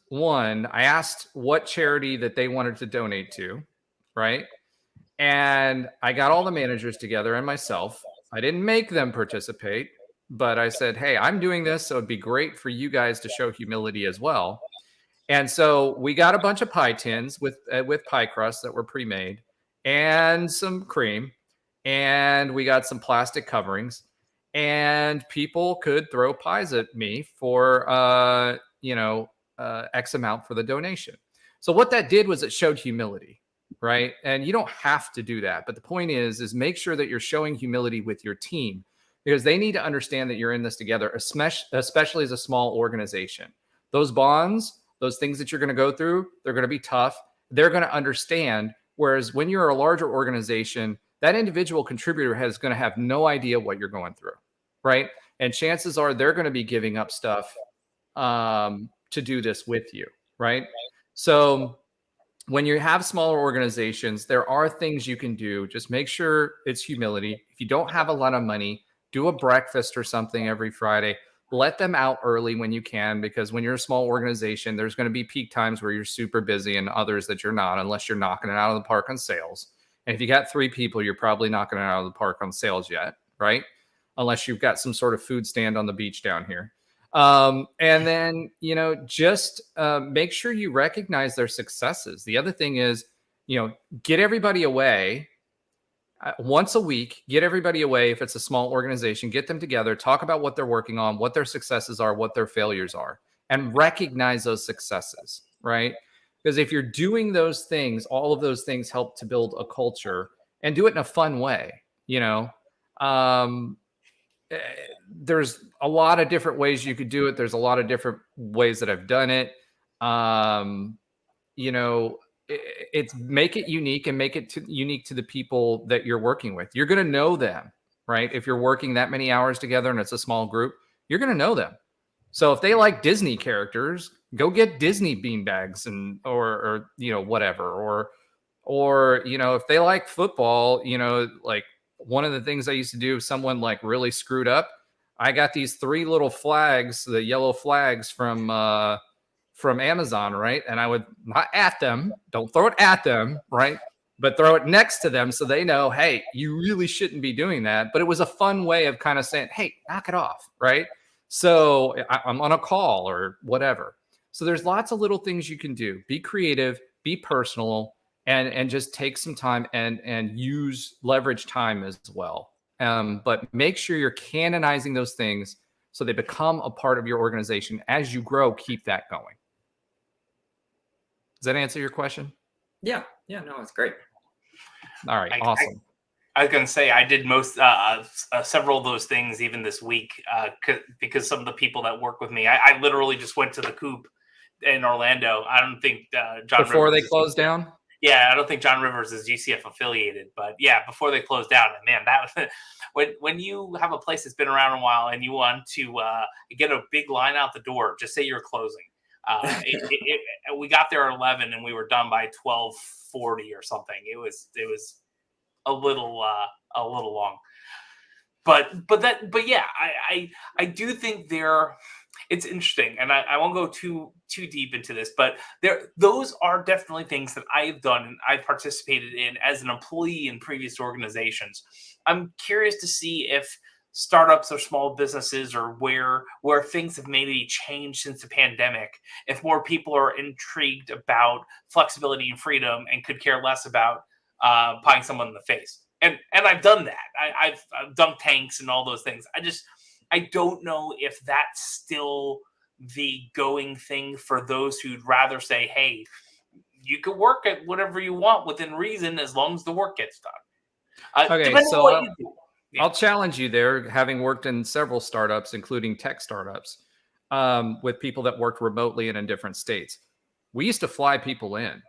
one, I asked what charity that they wanted to donate to, right? And I got all the managers together and myself. I didn't make them participate, but I said, hey, I'm doing this, so it'd be great for you guys to show humility as well. And so we got a bunch of pie tins with pie crusts that were pre-made and some cream, and we got some plastic coverings, and people could throw pies at me for X amount for the donation. So what that did was it showed humility, right? And you don't have to do that. But the point is make sure that you're showing humility with your team, because they need to understand that you're in this together, especially as a small organization. Those bonds, those things that you're going to go through, they're going to be tough. They're going to understand. Whereas when you're a larger organization, that individual contributor is going to have no idea what you're going through, right? And chances are they're going to be giving up stuff to do this with you, right? So when you have smaller organizations, there are things you can do. Just make sure it's humility. If you don't have a lot of money, do a breakfast or something every Friday. Let them out early when you can, because when you're a small organization, there's going to be peak times where you're super busy and others that you're not, unless you're knocking it out of the park on sales. And if you got 3 people, you're probably knocking it out of the park on sales yet, right? Unless you've got some sort of food stand on the beach down here. And then, just make sure you recognize their successes. The other thing is, get everybody away once a week, get everybody away. If it's a small organization, get them together, talk about what they're working on, what their successes are, what their failures are, and recognize those successes, right? Because if you're doing those things, all of those things help to build a culture, and do it in a fun way. There's a lot of different ways you could do it. There's a lot of different ways that I've done it. It's make it unique, and make it unique to the people that you're working with. You're going to know them, right? If you're working that many hours together and it's a small group, you're going to know them. So if they like Disney characters, go get Disney beanbags or whatever. Or if they like football, like one of the things I used to do if someone like really screwed up, I got these 3 little flags, the yellow flags from Amazon, right? And I would not at them, don't throw it at them, right? But throw it next to them so they know, hey, you really shouldn't be doing that. But it was a fun way of kind of saying, hey, knock it off, right? So I'm on a call or whatever. So there's lots of little things you can do. Be creative, be personal, and just take some time and leverage time as well. But make sure you're canonizing those things so they become a part of your organization. As you grow, keep that going. Does that answer your question? Yeah, no, it's great. All right, awesome. I was going to say, I did several of those things even this week because some of the people that work with me, I literally just went to the Coop in Orlando. I don't think John before Rivers they closed down. Yeah, I don't think John Rivers is UCF affiliated, but yeah, before they closed down. And man, that when you have a place that's been around a while and you want to get a big line out the door, just say you're closing. We got there at 11 and we were done by 12:40 or something. It was a little long, but yeah, I do think it's interesting, and I won't go too deep into this, but those are definitely things that I've done and I've participated in as an employee in previous organizations. I'm curious to see if startups or small businesses, or where things have maybe changed since the pandemic, if more people are intrigued about flexibility and freedom and could care less about pieing someone in the face. And I've done that. I've dunked tanks and all those things. I don't know if that's still the going thing for those who'd rather say, hey, you can work at whatever you want within reason as long as the work gets done. Okay, so I'll challenge you there, having worked in several startups, including tech startups, with people that worked remotely and in different states. We used to fly people in,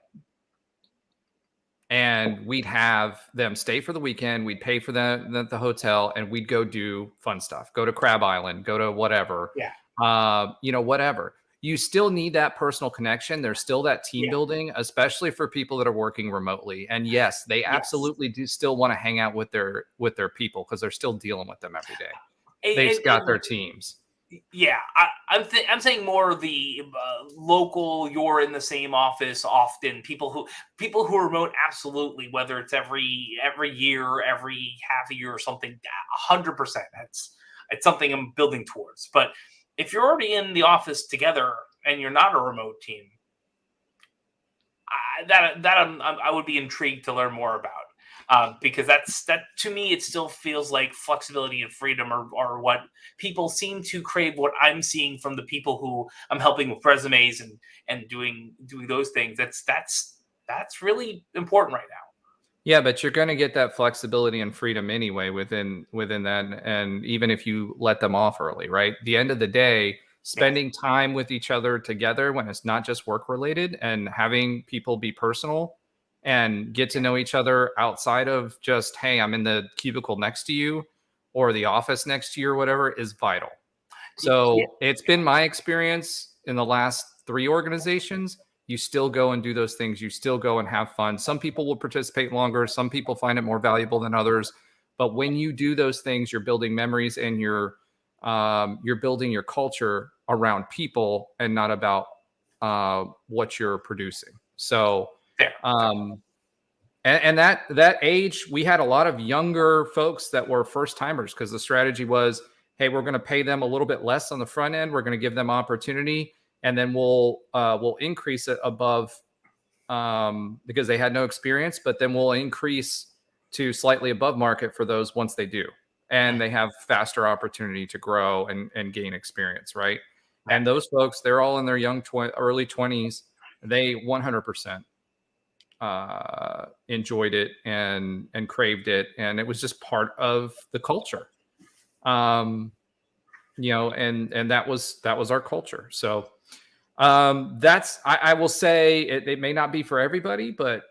and we'd have them stay for the weekend. We'd pay for the hotel, and we'd go do fun stuff. Go to Crab Island, go to whatever. Yeah. Whatever. You still need that personal connection. There's still that team building, especially for people that are working remotely. And yes, they absolutely do still want to hang out with their people, because they're still dealing with them every day. They've got their teams. Yeah, I'm saying more the local. You're in the same office often. People who are remote, absolutely. Whether it's every year, every half a year, or something, 100%. It's something I'm building towards. But if you're already in the office together and you're not a remote team, I would be intrigued to learn more about. Because that to me, it still feels like flexibility and freedom are what people seem to crave. What I'm seeing from the people who I'm helping with resumes and doing those things, that's really important right now. Yeah, but you're going to get that flexibility and freedom anyway within that, and even if you let them off early, right? At the end of the day, spending time with each other together when it's not just work related, and having people be personal and get to know each other outside of just, hey, I'm in the cubicle next to you or the office next to you or whatever, is vital. So it's been my experience in the last 3 organizations. You still go and do those things. You still go and have fun. Some people will participate longer. Some people find it more valuable than others. But when you do those things, you're building memories, and you're building your culture around people and not about what you're producing. So, and that age, we had a lot of younger folks that were first timers, because the strategy was, hey, we're going to pay them a little bit less on the front end. We're going to give them opportunity, and then we'll increase it above, because they had no experience, but then we'll increase to slightly above market for those once they do, and they have faster opportunity to grow and gain experience, right? And those folks, they're all in their early 20s. They 100% enjoyed it and craved it, and it was just part of the culture. And that was our culture. So that's, I will say it may not be for everybody, but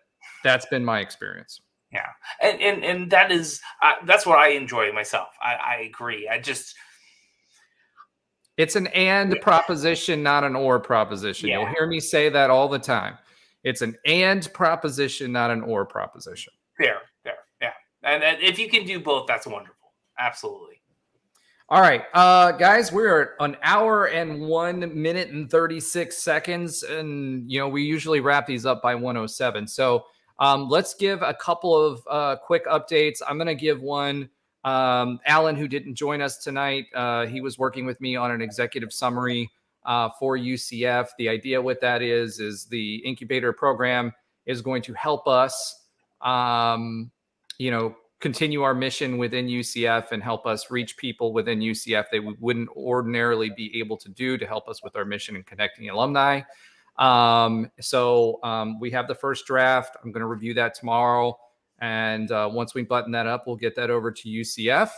that's been my experience. Yeah. And that is, that's what I enjoy myself. I agree. It's an and proposition, not an or proposition. Yeah. You'll hear me say that all the time. It's an and proposition, not an or proposition. Fair. Yeah. And if you can do both, that's wonderful. Absolutely. All right, guys, we're at 1 hour and 1 minute and 36 seconds. And, we usually wrap these up by 1:07. So let's give a couple of quick updates. I'm going to give one. Alan, who didn't join us tonight, he was working with me on an executive summary for UCF. The idea with that is the incubator program is going to help us, continue our mission within UCF and help us reach people within UCF that we wouldn't ordinarily be able to do, to help us with our mission and connecting alumni. So we have the first draft. I'm going to review that tomorrow. And once we button that up, we'll get that over to UCF.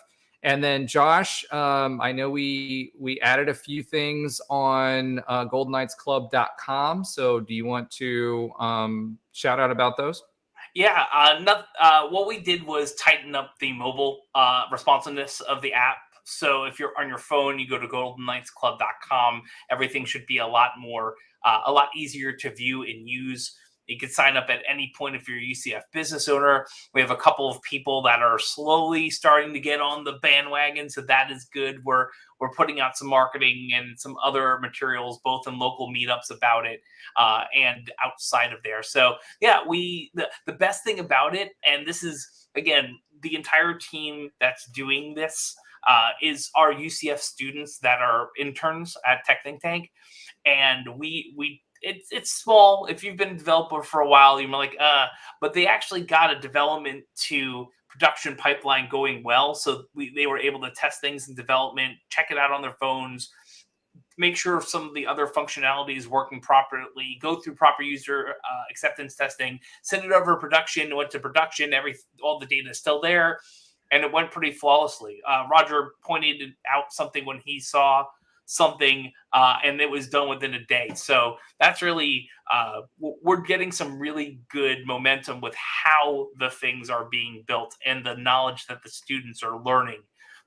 And then Josh, I know we added a few things on goldenknightsclub.com. So do you want to shout out about those? Yeah, what we did was tighten up the mobile responsiveness of the app. So if you're on your phone, you go to goldenknightsclub.com. Everything should be a lot easier to view and use. You can sign up at any point if you're a UCF business owner. We have a couple of people that are slowly starting to get on the bandwagon, so that is good. We're putting out some marketing and some other materials, both in local meetups about it and outside of there. So yeah, the best thing about it, and this is again the entire team that's doing this, is our UCF students that are interns at Tech Think Tank, and it's small. If you've been a developer for a while, you're like, but they actually got a development to production pipeline going well. So they were able to test things in development, check it out on their phones, make sure some of the other functionality is working properly, go through proper user acceptance testing, send it over to production, went to production, all the data is still there, and it went pretty flawlessly. Roger pointed out something when he saw something, and it was done within a day. So that's really, we're getting some really good momentum with how the things are being built and the knowledge that the students are learning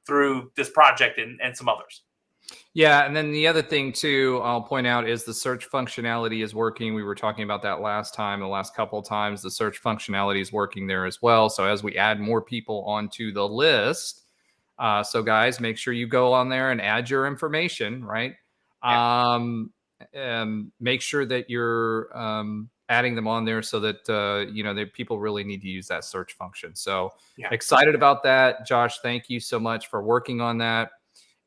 through this project and some others. Yeah, and then the other thing too, I'll point out, is the search functionality is working. We were talking about that last couple of times. The search functionality is working there as well. So as we add more people onto the list, so guys, make sure you go on there and add your information, right? And make sure that you're adding them on there so that, that people really need to use that search function. So excited about that. Josh, thank you so much for working on that.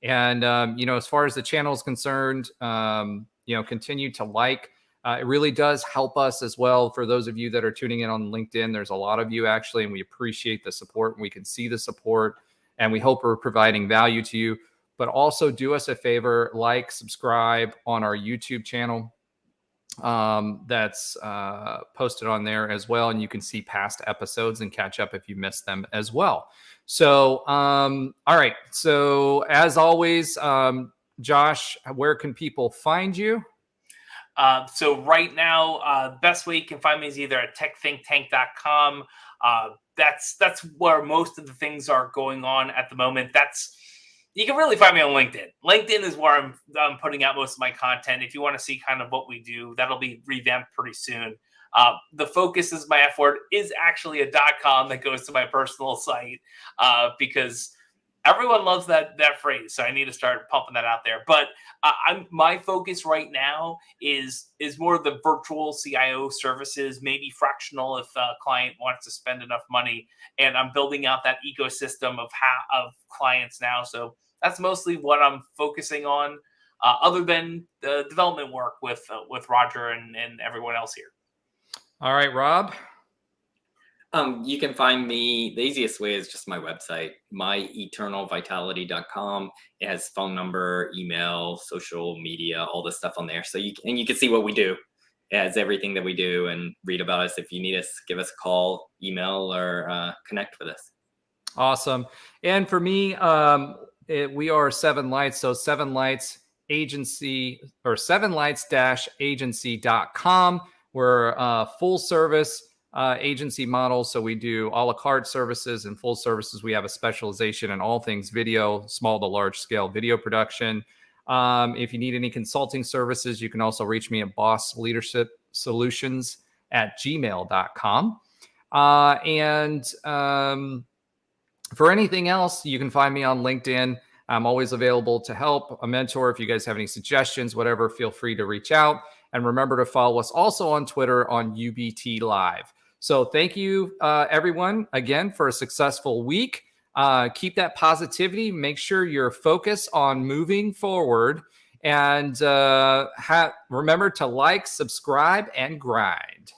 And, as far as the channel is concerned, continue to like. It really does help us as well. For those of you that are tuning in on LinkedIn, there's a lot of you actually, and we appreciate the support, and we can see the support. And we hope we're providing value to you. But also do us a favor, subscribe on our YouTube channel. That's posted on there as well. And you can see past episodes and catch up if you missed them as well. So, all right. So as always, Josh, where can people find you? So right now, best way you can find me is either at techthinktank.com. That's where most of the things are going on at the moment. You can really find me on LinkedIn. LinkedIn is where I'm putting out most of my content. If you want to see kind of what we do, that'll be revamped pretty soon. The focus is my F word is actually a .com that goes to my personal site because everyone loves that phrase. So I need to start pumping that out there. But my focus right now is more of the virtual CIO services, maybe fractional if a client wants to spend enough money. And I'm building out that ecosystem of clients now. So that's mostly what I'm focusing on, other than the development work with Roger and everyone else here. All right, Rob. You can find me, the easiest way is just my website, myeternalvitality.com. It has phone number, email, social media, all this stuff on there. So you can see what we do. It has everything that we do and read about us. If you need us, give us a call, email, or connect with us. Awesome. And for me, we are Seven Lights. So Seven Lights Agency, or sevenlights-agency.com. We're a full service agency model. So we do a la carte services and full services. We have a specialization in all things video, small to large scale video production. If you need any consulting services, you can also reach me at bossleadershipsolutions@gmail.com. For anything else, you can find me on LinkedIn. I'm always available to help, a mentor. If you guys have any suggestions, whatever, feel free to reach out. And remember to follow us also on Twitter on UBT Live. So thank you, everyone, again, for a successful week. Keep that positivity. Make sure you're focused on moving forward. And remember to like, subscribe, and grind.